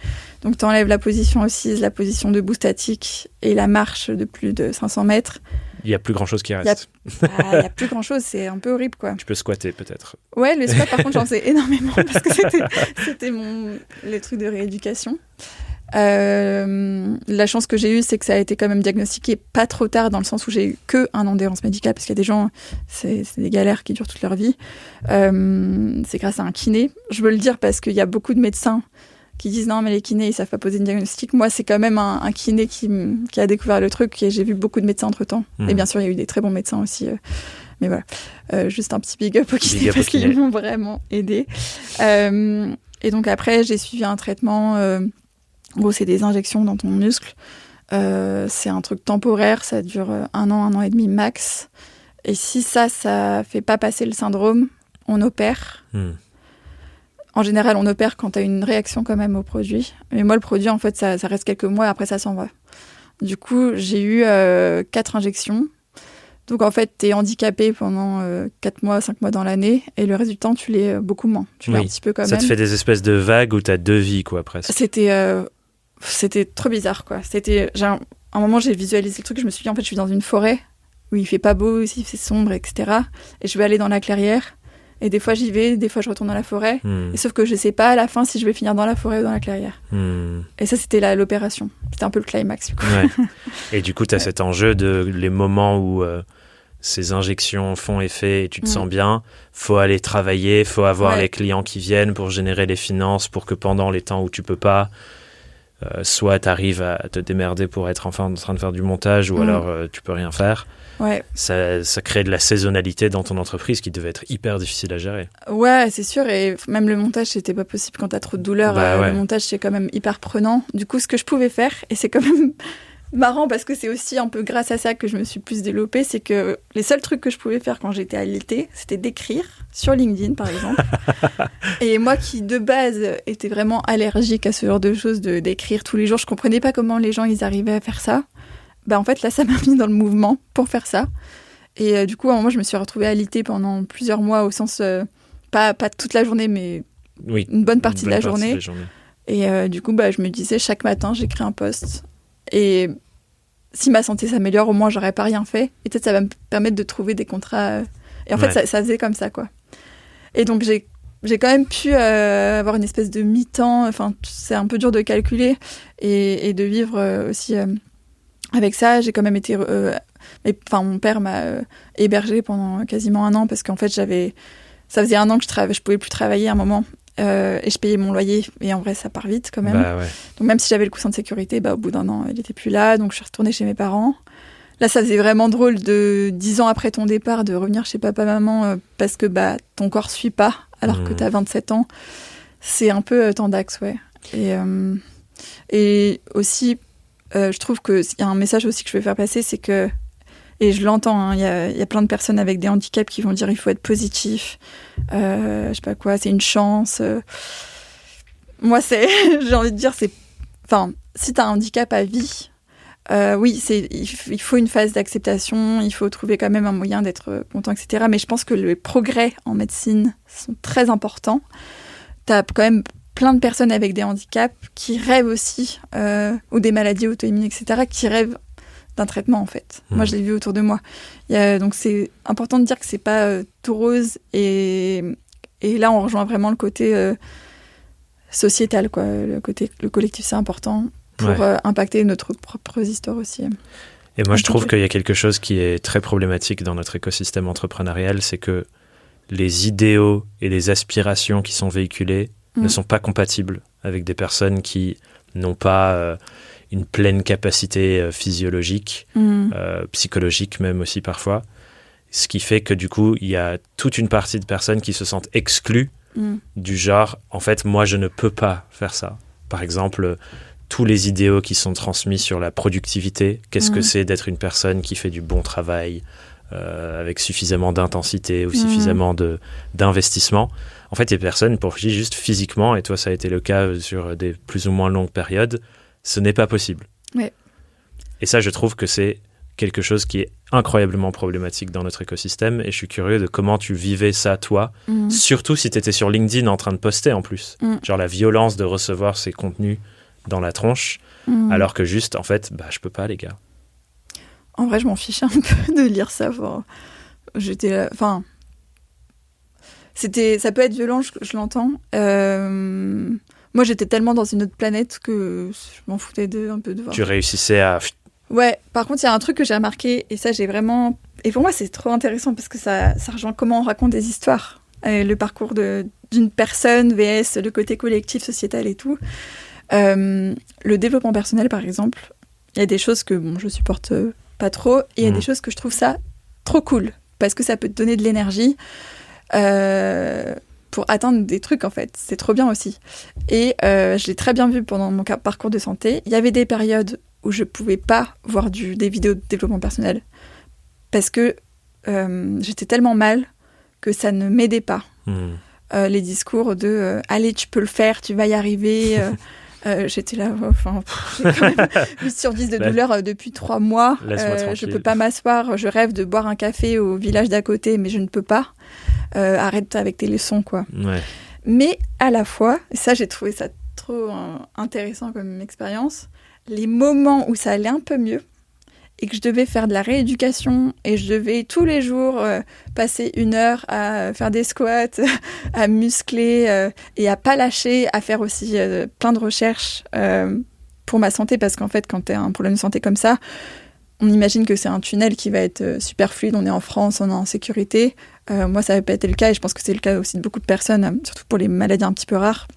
Donc, t'enlèves la position assise, la position debout statique et la marche de plus de 500 mètres. Il y a plus grand-chose qui reste. Il y a plus grand-chose, c'est un peu horrible, quoi. Tu peux squatter, peut-être. Ouais, le squat, par contre, j'en sais énormément parce que c'était les trucs de rééducation. La chance que j'ai eue, c'est que ça a été quand même diagnostiqué pas trop tard, dans le sens où j'ai eu que 1 an d'errance médicale, parce qu'il y a des gens, c'est des galères qui durent toute leur vie. C'est grâce à un kiné. Je veux le dire parce qu'il y a beaucoup de médecins qui disent non, mais les kinés, ils savent pas poser une diagnostic. Moi, c'est quand même un kiné qui a découvert le truc, et j'ai vu beaucoup de médecins entre-temps. Et bien sûr, il y a eu des très bons médecins aussi. Mais voilà, juste un petit big up au kiné, parce qu'ils m'ont vraiment aidé. Et donc après, j'ai suivi un traitement... En gros, c'est des injections dans ton muscle. C'est un truc temporaire, ça dure 1 an, 1 an et demi max. Et si ça fait pas passer le syndrome, on opère. En général, on opère quand tu as une réaction quand même au produit. Mais moi, le produit, en fait, ça reste quelques mois et après, ça s'en va. Du coup, j'ai eu 4 injections. Donc, en fait, tu es handicapé pendant 4 mois, 5 mois dans l'année. Et le résultat, tu l'es beaucoup moins. Tu l'es un petit peu quand même. Ça te fait des espèces de vagues où tu as 2 vies, quoi, presque. C'était trop bizarre, quoi. À un moment, j'ai visualisé le truc, je me suis dit, en fait, je suis dans une forêt où il fait pas beau, il fait sombre, etc. Et je vais aller dans la clairière. Et des fois, j'y vais, des fois, je retourne dans la forêt. Et sauf que je sais pas à la fin si je vais finir dans la forêt ou dans la clairière. Et ça, c'était l'opération. C'était un peu le climax, du coup. Ouais. Et du coup, tu as cet enjeu de les moments où ces injections font effet et tu te sens bien. Faut aller travailler, faut avoir les clients qui viennent pour générer les finances, pour que pendant les temps où tu peux pas, soit tu arrives à te démerder pour être enfin en train de faire du montage, ou alors tu peux rien faire. Ouais. Ça crée de la saisonnalité dans ton entreprise qui devait être hyper difficile à gérer. Ouais, c'est sûr. Et même le montage, c'était pas possible quand t'as trop de douleur. Le montage, c'est quand même hyper prenant. Du coup, ce que je pouvais faire, et c'est quand même marrant parce que c'est aussi un peu grâce à ça que je me suis plus développée, c'est que les seuls trucs que je pouvais faire quand j'étais alitée, c'était d'écrire sur LinkedIn, par exemple. Et moi qui, de base, était vraiment allergique à ce genre de choses, d'écrire tous les jours, je comprenais pas comment les gens, ils arrivaient à faire ça. En fait, là, ça m'a mis dans le mouvement pour faire ça. Et du coup, à un moment, je me suis retrouvée alitée pendant plusieurs mois, au sens, pas toute la journée, mais une bonne partie de la journée. Et du coup, je me disais, chaque matin, j'écris un post. Et si ma santé s'améliore, au moins, j'aurais pas rien fait. Et peut-être ça va me permettre de trouver des contrats. Et en fait, ça faisait comme ça, quoi. Et donc, j'ai quand même pu avoir une espèce de mi-temps. Enfin, c'est un peu dur de calculer et de vivre aussi... Avec ça, j'ai quand même été... mon père m'a hébergée pendant quasiment 1 an parce qu'en fait, ça faisait 1 an que je pouvais plus travailler à un moment et je payais mon loyer. Et en vrai, ça part vite quand même. Donc même si j'avais le coussin de sécurité, au bout d'1 an, il était plus là. Donc je suis retournée chez mes parents. Là, ça faisait vraiment drôle de 10 ans après ton départ de revenir chez papa-maman parce que ton corps suit pas alors que t'as 27 ans. C'est un peu tendax, ouais. Et aussi... je trouve qu'il y a un message aussi que je veux faire passer, c'est que, et je l'entends, il y a plein de personnes avec des handicaps qui vont dire il faut être positif, je sais pas quoi, c'est une chance. Moi, j'ai envie de dire, si t'as un handicap à vie, Oui, il faut une phase d'acceptation, il faut trouver quand même un moyen d'être content, etc. Mais je pense que les progrès en médecine sont très importants. Tu as quand même plein de personnes avec des handicaps qui rêvent aussi, ou des maladies auto-immunes, etc., qui rêvent d'un traitement, en fait. Moi, je l'ai vu autour de moi. Donc, c'est important de dire que c'est pas tout rose. Et là, on rejoint vraiment le côté sociétal, quoi. Le collectif, c'est important pour impacter notre propre histoire aussi. Et moi, je trouve qu'il y a quelque chose qui est très problématique dans notre écosystème entrepreneurial, c'est que les idéaux et les aspirations qui sont véhiculées ne sont pas compatibles avec des personnes qui n'ont pas une pleine capacité physiologique, psychologique même aussi parfois. Ce qui fait que du coup, il y a toute une partie de personnes qui se sentent exclues du genre, en fait, moi, je ne peux pas faire ça. Par exemple, tous les idéaux qui sont transmis sur la productivité, qu'est-ce que c'est d'être une personne qui fait du bon travail avec suffisamment d'intensité ou suffisamment d'investissement. En fait, il y a des personnes pour qui juste physiquement, et toi ça a été le cas sur des plus ou moins longues périodes, ce n'est pas possible. Ouais. Et ça, je trouve que c'est quelque chose qui est incroyablement problématique dans notre écosystème, et je suis curieux de comment tu vivais ça toi, surtout si tu étais sur LinkedIn en train de poster en plus. Genre la violence de recevoir ces contenus dans la tronche, alors que juste, en fait, je peux pas, les gars. En vrai, je m'en fichais un peu de lire ça. Ça peut être violent, je l'entends. Moi, j'étais tellement dans une autre planète que je m'en foutais un peu de voir. Tu réussissais à... Ouais, par contre, il y a un truc que j'ai remarqué, et ça, j'ai vraiment... Et pour moi, c'est trop intéressant, parce que ça rejoint comment on raconte des histoires. Le parcours d'une personne, vs le côté collectif, sociétal et tout. Le développement personnel, par exemple, il y a des choses que je supporte pas trop, et il y a des choses que je trouve ça trop cool, parce que ça peut te donner de l'énergie pour atteindre des trucs, en fait. C'est trop bien aussi. Et je l'ai très bien vu pendant mon parcours de santé. Il y avait des périodes où je pouvais pas voir des vidéos de développement personnel, parce que j'étais tellement mal que ça ne m'aidait pas. Les discours de allez, tu peux le faire, tu vas y arriver. J'étais là, j'ai quand même 8 sur 10 de douleur depuis 3 mois. Je peux pas m'asseoir, je rêve de boire un café au village d'à côté, mais je ne peux pas. Arrête avec tes leçons, quoi. Ouais. Mais à la fois, ça, j'ai trouvé ça trop intéressant comme expérience, les moments où ça allait un peu mieux et que je devais faire de la rééducation et je devais tous les jours passer 1 heure à faire des squats, à muscler et à pas lâcher, à faire aussi plein de recherches pour ma santé, parce qu'en fait, quand tu as un problème de santé comme ça, on imagine que c'est un tunnel qui va être super fluide, on est en France, on est en sécurité. Moi, ça n'avait pas été le cas, et je pense que c'est le cas aussi de beaucoup de personnes, surtout pour les maladies un petit peu rares.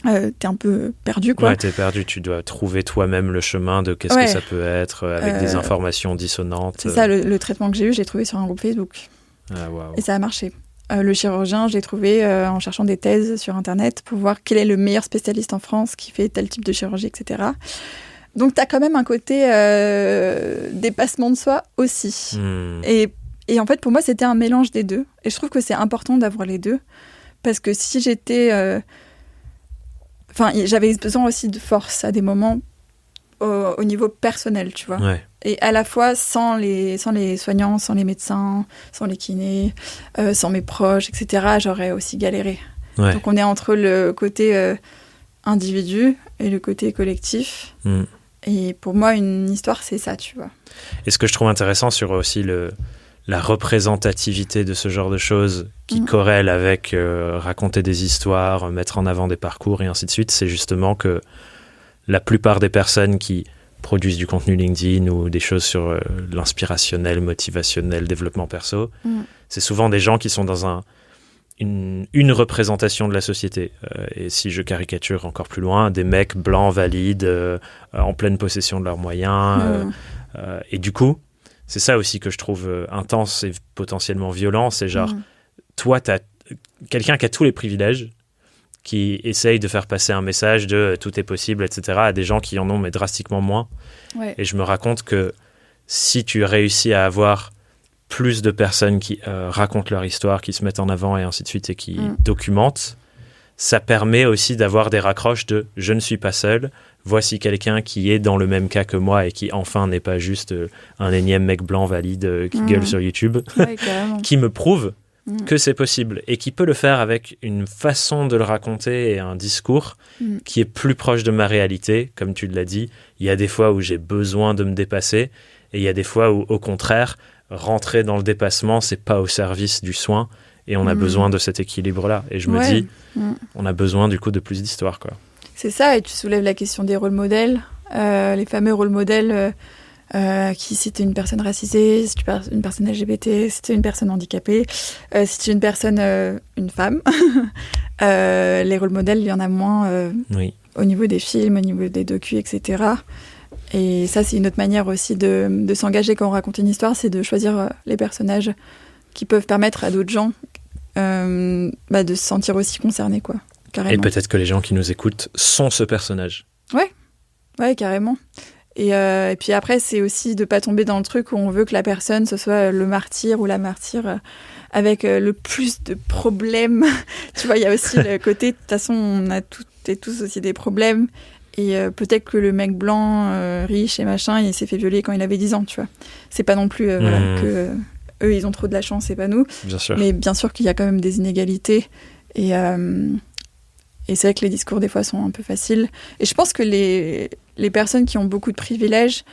T'es un peu perdu, quoi. Ouais, t'es perdu, tu dois trouver toi-même le chemin de qu'est-ce que ça peut être, avec des informations dissonantes. C'est ça, le traitement que j'ai eu, je l'ai trouvé sur un groupe Facebook. Ah, wow. Et ça a marché. Le chirurgien, je l'ai trouvé en cherchant des thèses sur Internet pour voir quel est le meilleur spécialiste en France qui fait tel type de chirurgie, etc. Donc t'as quand même un côté dépassement de soi aussi. Et en fait, pour moi, c'était un mélange des deux. Et je trouve que c'est important d'avoir les deux, parce que si j'étais... j'avais besoin aussi de force à des moments au niveau personnel, tu vois. Ouais. Et à la fois, sans les soignants, sans les médecins, sans les kinés, sans mes proches, etc., j'aurais aussi galéré. Ouais. Donc on est entre le côté individu et le côté collectif. Et pour moi, une histoire, c'est ça, tu vois. Et ce que je trouve intéressant sur aussi la représentativité de ce genre de choses qui corrèle avec raconter des histoires, mettre en avant des parcours et ainsi de suite, c'est justement que la plupart des personnes qui produisent du contenu LinkedIn ou des choses sur l'inspirationnel, motivationnel, développement perso, c'est souvent des gens qui sont dans une représentation de la société. Et si je caricature encore plus loin, des mecs blancs, valides, en pleine possession de leurs moyens. Et du coup, c'est ça aussi que je trouve intense et potentiellement violent. C'est genre, toi, t'as quelqu'un qui a tous les privilèges, qui essaye de faire passer un message de tout est possible, etc., à des gens qui en ont, mais drastiquement moins. Ouais. Et je me raconte que si tu réussis à avoir plus de personnes qui racontent leur histoire, qui se mettent en avant et ainsi de suite, et qui documentent, ça permet aussi d'avoir des raccroches de « je ne suis pas seul », voici quelqu'un qui est dans le même cas que moi et qui enfin n'est pas juste un énième mec blanc valide qui gueule sur YouTube, Ouais, qui me prouve que c'est possible et qui peut le faire avec une façon de le raconter et un discours qui est plus proche de ma réalité. Comme tu l'as dit, il y a des fois où j'ai besoin de me dépasser et il y a des fois où, au contraire, rentrer dans le dépassement, c'est pas au service du soin et on a besoin de cet équilibre-là. Et je me dis, on a besoin du coup de plus d'histoire, quoi. C'est ça, et tu soulèves la question des rôles modèles, les fameux rôles modèles qui, si t'es une personne racisée, si tu es une personne LGBT, si t'es une personne handicapée, si tu es une personne, une femme, les rôles modèles, il y en a moins au niveau des films, au niveau des docus, etc. Et ça, c'est une autre manière aussi de s'engager quand on raconte une histoire, c'est de choisir les personnages qui peuvent permettre à d'autres gens de se sentir aussi concernés, quoi. Carrément. Et peut-être que les gens qui nous écoutent sont ce personnage. Ouais, carrément. Et puis après, c'est aussi de pas tomber dans le truc où on veut que la personne, ce soit le martyr ou la martyre avec le plus de problèmes. Tu vois, il y a aussi le côté, de toute façon, on a toutes et tous aussi des problèmes. Et peut-être que le mec blanc, riche et machin, il s'est fait violer quand il avait 10 ans, tu vois. C'est pas non plus que eux, ils ont trop de la chance et pas nous. Bien sûr. Mais bien sûr qu'il y a quand même des inégalités. Et c'est vrai que les discours, des fois, sont un peu faciles. Et je pense que les personnes qui ont beaucoup de privilèges,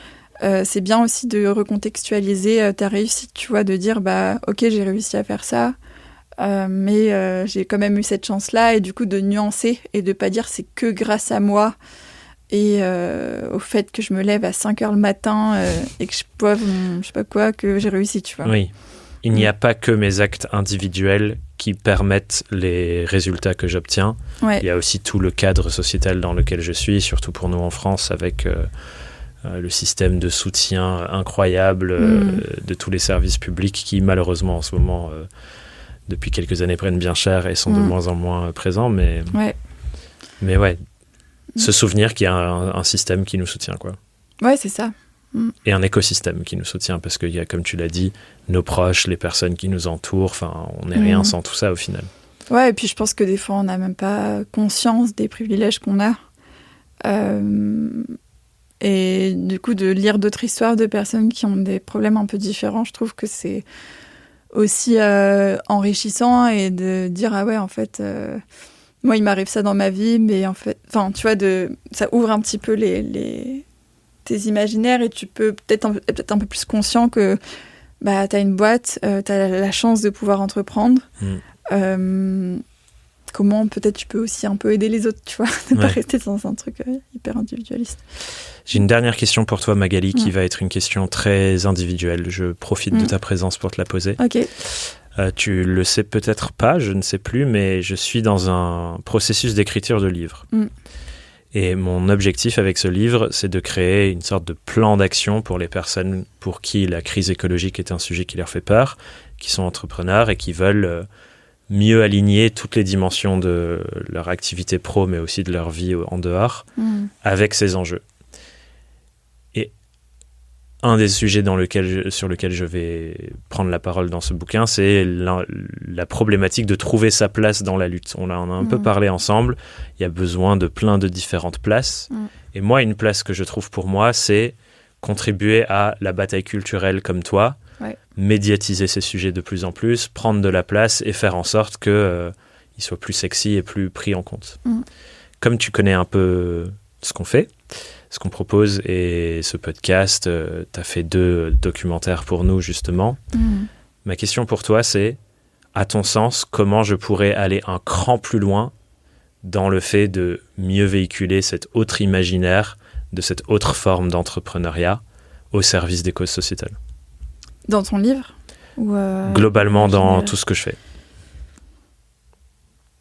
c'est bien aussi de recontextualiser ta réussite, tu vois, de dire, ok, j'ai réussi à faire ça, mais j'ai quand même eu cette chance-là, et du coup, de nuancer et de pas dire c'est que grâce à moi et au fait que je me lève à 5h le matin et que je boive je sais pas quoi, que j'ai réussi, tu vois. Oui. Il n'y a pas que mes actes individuels qui permettent les résultats que j'obtiens. Ouais. Il y a aussi tout le cadre sociétal dans lequel je suis, surtout pour nous en France, avec le système de soutien incroyable de tous les services publics qui, malheureusement, en ce moment, depuis quelques années, prennent bien cher et sont de moins en moins présents. Mais ouais, se souvenir qu'il y a un système qui nous soutient, quoi. Ouais, c'est ça. Et un écosystème qui nous soutient, parce qu'il y a, comme tu l'as dit, nos proches, les personnes qui nous entourent, enfin, on n'est rien sans tout ça au final. Ouais, et puis je pense que des fois, on n'a même pas conscience des privilèges qu'on a. Et du coup, de lire d'autres histoires de personnes qui ont des problèmes un peu différents, je trouve que c'est aussi enrichissant, et de dire, ah ouais, en fait, moi, il m'arrive ça dans ma vie, mais en fait, enfin, tu vois, ça ouvre un petit peu tes imaginaires, et tu peux peut-être un peu plus conscient que t'as une boîte, t'as la chance de pouvoir entreprendre. Comment peut-être tu peux aussi un peu aider les autres, tu vois, de pas rester dans un truc hyper individualiste. J'ai une dernière question pour toi, Magali, qui va être une question très individuelle. Je profite de ta présence pour te la poser. Ok. Tu le sais peut-être pas, je ne sais plus, mais je suis dans un processus d'écriture de livre. Et mon objectif avec ce livre, c'est de créer une sorte de plan d'action pour les personnes pour qui la crise écologique est un sujet qui leur fait peur, qui sont entrepreneurs et qui veulent mieux aligner toutes les dimensions de leur activité pro, mais aussi de leur vie en dehors, avec ces enjeux. Et un des sujets sur lequel je vais prendre la parole dans ce bouquin, c'est la problématique de trouver sa place dans la lutte. On en a un peu parlé ensemble. Il y a besoin de plein de différentes places. Et moi, une place que je trouve pour moi, c'est contribuer à la bataille culturelle comme toi, médiatiser ces sujets de plus en plus, prendre de la place et faire en sorte qu'ils soient plus sexy et plus pris en compte. Comme tu connais un peu ce qu'on fait, ce qu'on propose, et ce podcast, tu as fait 2 documentaires pour nous, justement. Ma question pour toi, c'est, à ton sens, comment je pourrais aller un cran plus loin dans le fait de mieux véhiculer cet autre imaginaire, de cette autre forme d'entrepreneuriat au service des causes sociétales? Dans ton livre ou globalement, dans tout ce que je fais.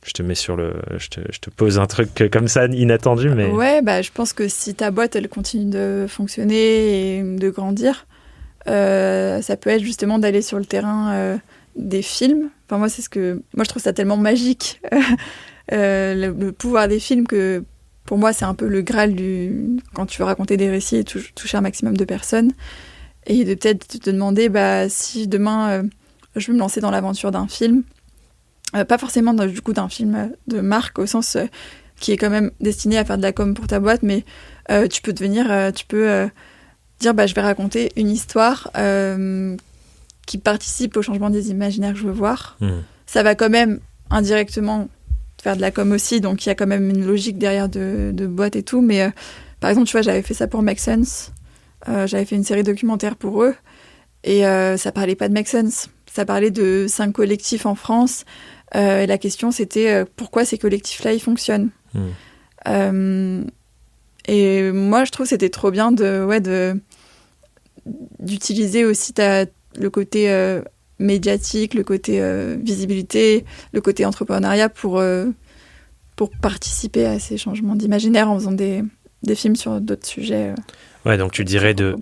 Je te mets je te pose un truc comme ça, inattendu, mais... Ouais, je pense que si ta boîte, elle continue de fonctionner et de grandir, ça peut être justement d'aller sur le terrain des films. Enfin, moi, moi, je trouve ça tellement magique, le pouvoir des films, que pour moi, c'est un peu le Graal quand tu veux raconter des récits et toucher un maximum de personnes. Et de peut-être te demander, si demain, je veux me lancer dans l'aventure d'un film, Pas forcément du coup d'un film de marque au sens qui est quand même destiné à faire de la com pour ta boîte, mais tu peux dire je vais raconter une histoire qui participe au changement des imaginaires que je veux voir. Ça va quand même indirectement faire de la com aussi, donc il y a quand même une logique derrière de boîte et tout, mais par exemple, tu vois, j'avais fait ça pour Make Sense, j'avais fait une série documentaire pour eux, et ça parlait pas de Make Sense, ça parlait de 5 collectifs en France, et la question c'était pourquoi ces collectifs-là, ils fonctionnent. Et moi, je trouve que c'était trop bien d'utiliser aussi le côté médiatique, le côté visibilité, le côté entrepreneuriat pour participer à ces changements d'imaginaire en faisant des films sur d'autres sujets. Ouais, donc tu dirais de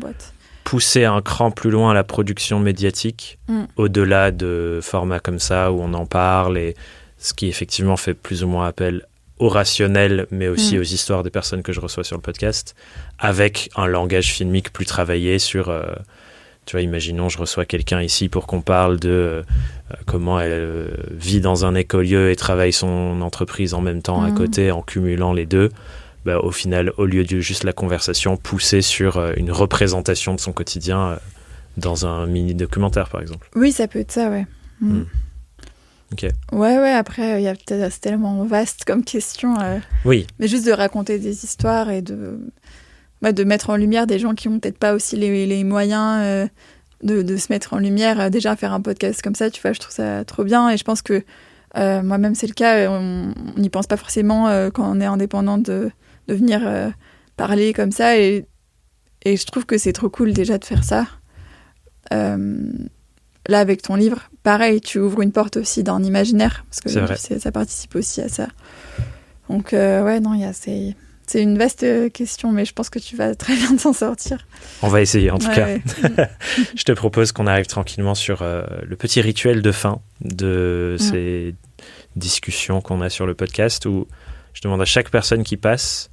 pousser un cran plus loin la production médiatique, au-delà de formats comme ça où on en parle, et ce qui effectivement fait plus ou moins appel au rationnel, mais aussi aux histoires des personnes que je reçois sur le podcast, avec un langage filmique plus travaillé sur... tu vois, imaginons, je reçois quelqu'un ici pour qu'on parle de comment elle vit dans un écolieu et travaille son entreprise en même temps à côté, en cumulant les deux. Bah, au final, au lieu de juste la conversation, pousser sur une représentation de son quotidien dans un mini-documentaire, par exemple. Oui, ça peut être ça, ouais. Ok. Ouais, après, c'est tellement vaste comme question. Oui. Mais juste de raconter des histoires et de mettre en lumière des gens qui n'ont peut-être pas aussi les moyens de se mettre en lumière. Déjà, faire un podcast comme ça, tu vois, je trouve ça trop bien. Et je pense que moi-même, c'est le cas. On n'y pense pas forcément quand on est indépendant de venir parler comme ça. Et je trouve que c'est trop cool déjà de faire ça. Là, avec ton livre, pareil, tu ouvres une porte aussi d'un imaginaire. Parce que ça participe aussi à ça. Donc, c'est une vaste question, mais je pense que tu vas très bien t'en sortir. On va essayer, en tout cas. Ouais. Je te propose qu'on arrive tranquillement sur le petit rituel de fin de ces discussions qu'on a sur le podcast, où je demande à chaque personne qui passe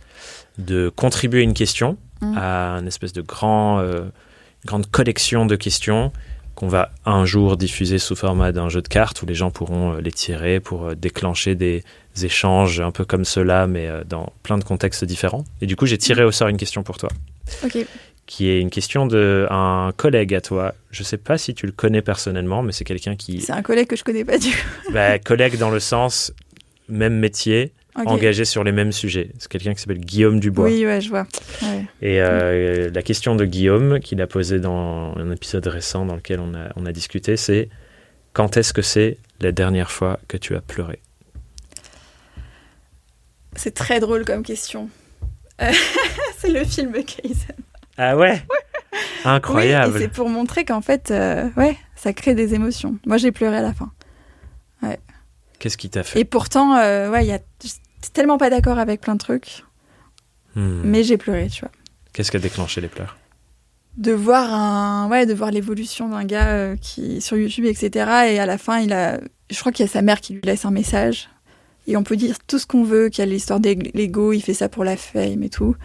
de contribuer une question à une espèce de grande collection de questions qu'on va un jour diffuser sous format d'un jeu de cartes où les gens pourront les tirer pour déclencher des échanges un peu comme cela, mais dans plein de contextes différents. Et du coup, j'ai tiré au sort une question pour toi. Ok. Qui est une question d'un collègue à toi. Je ne sais pas si tu le connais personnellement, mais c'est quelqu'un qui... C'est un collègue que je ne connais pas du coup. Collègue dans le sens, même métier, engagé sur les mêmes sujets. C'est quelqu'un qui s'appelle Guillaume Dubois. Oui, ouais, je vois. Ouais. Et la question de Guillaume, qu'il a posée dans un épisode récent dans lequel on a discuté, c'est « Quand est-ce que c'est la dernière fois que tu as pleuré ?» C'est très drôle comme question. C'est le film Kaizen. Ah ouais? Incroyable. Oui, et c'est pour montrer qu'en fait, ça crée des émotions. Moi, j'ai pleuré à la fin. Ouais. Qu'est-ce qui t'a fait? Et pourtant, j'étais tellement pas d'accord avec plein de trucs. Mais j'ai pleuré, tu vois. Qu'est-ce qui a déclenché les pleurs? De voir l'évolution d'un gars qui sur YouTube, etc. Et à la fin, je crois qu'il y a sa mère qui lui laisse un message. Et on peut dire tout ce qu'on veut, qu'il y a l'histoire des Lego, il fait ça pour la fame et tout.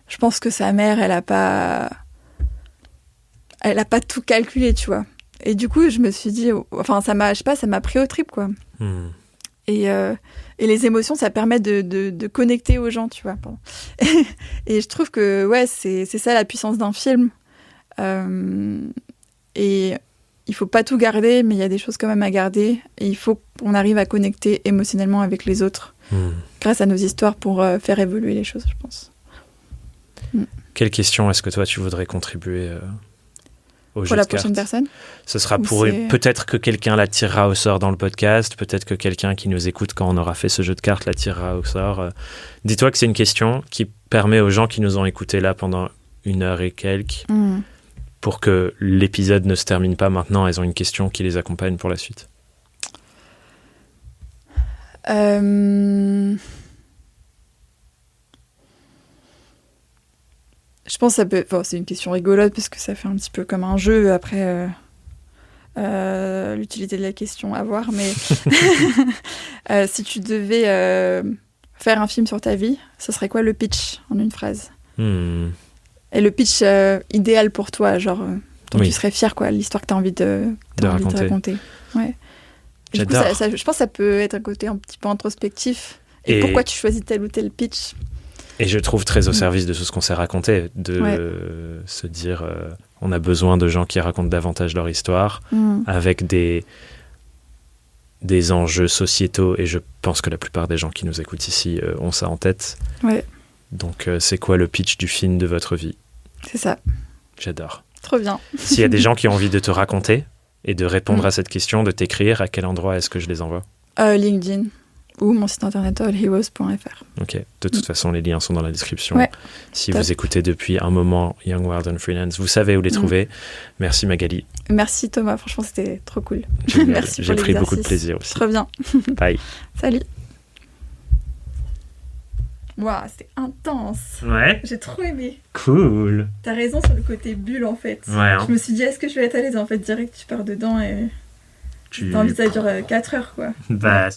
Je pense que sa mère, elle a pas tout calculé, tu vois. Et du coup, je me suis dit, ça m'a pris au trip, quoi. Et les émotions, ça permet de connecter aux gens, tu vois. Et je trouve que, c'est ça la puissance d'un film. Et il faut pas tout garder, mais il y a des choses quand même à garder. Et il faut qu'on arrive à connecter émotionnellement avec les autres grâce à nos histoires pour faire évoluer les choses, je pense. Quelle question est-ce que toi, tu voudrais contribuer au jeu pour la de cartes? Prochaine personne? Ce sera pour peut-être que quelqu'un la tirera au sort dans le podcast, peut-être que quelqu'un qui nous écoute quand on aura fait ce jeu de cartes la tirera au sort. Dis-toi que c'est une question qui permet aux gens qui nous ont écoutés là pendant 1 heure et quelques, pour que l'épisode ne se termine pas maintenant, elles ont une question qui les accompagne pour la suite. Je pense que ça peut... c'est une question rigolote parce que ça fait un petit peu comme un jeu. Après, l'utilité de la question à voir. Mais si tu devais faire un film sur ta vie, ce serait quoi le pitch en une phrase? Et le pitch idéal pour toi, genre dont tu serais fier, quoi, l'histoire que tu as envie de raconter. Ouais. Du coup, J'adore. je pense que ça peut être un côté un petit peu introspectif. Et pourquoi tu choisis tel ou tel pitch. Et je trouve très au service de tout ce qu'on s'est raconté, de se dire on a besoin de gens qui racontent davantage leur histoire, avec des enjeux sociétaux, et je pense que la plupart des gens qui nous écoutent ici ont ça en tête. Ouais. Donc c'est quoi le pitch du film de votre vie? C'est ça. J'adore. Trop bien. S'il y a des gens qui ont envie de te raconter et de répondre à cette question, de t'écrire, à quel endroit est-ce que je les envoie? LinkedIn ou mon site internet allheroes.fr. Ok, de toute façon, les liens sont dans la description. Ouais. Si vous écoutez depuis un moment Young, Wild and Freelance, vous savez où les trouver. Merci Magali. Merci Thomas, franchement c'était trop cool. Merci J'ai pour pris beaucoup de l'exercice. plaisir aussi. Trop bien. Bye. Salut. Waouh, c'était intense. Ouais. J'ai trop aimé. Cool. T'as raison sur le côté bulle en fait. Ouais. Hein. Je me suis dit, est-ce que je vais être à l'aise? En fait, direct, tu pars dedans et t'as envie que ça dure 4 heures quoi. Bah,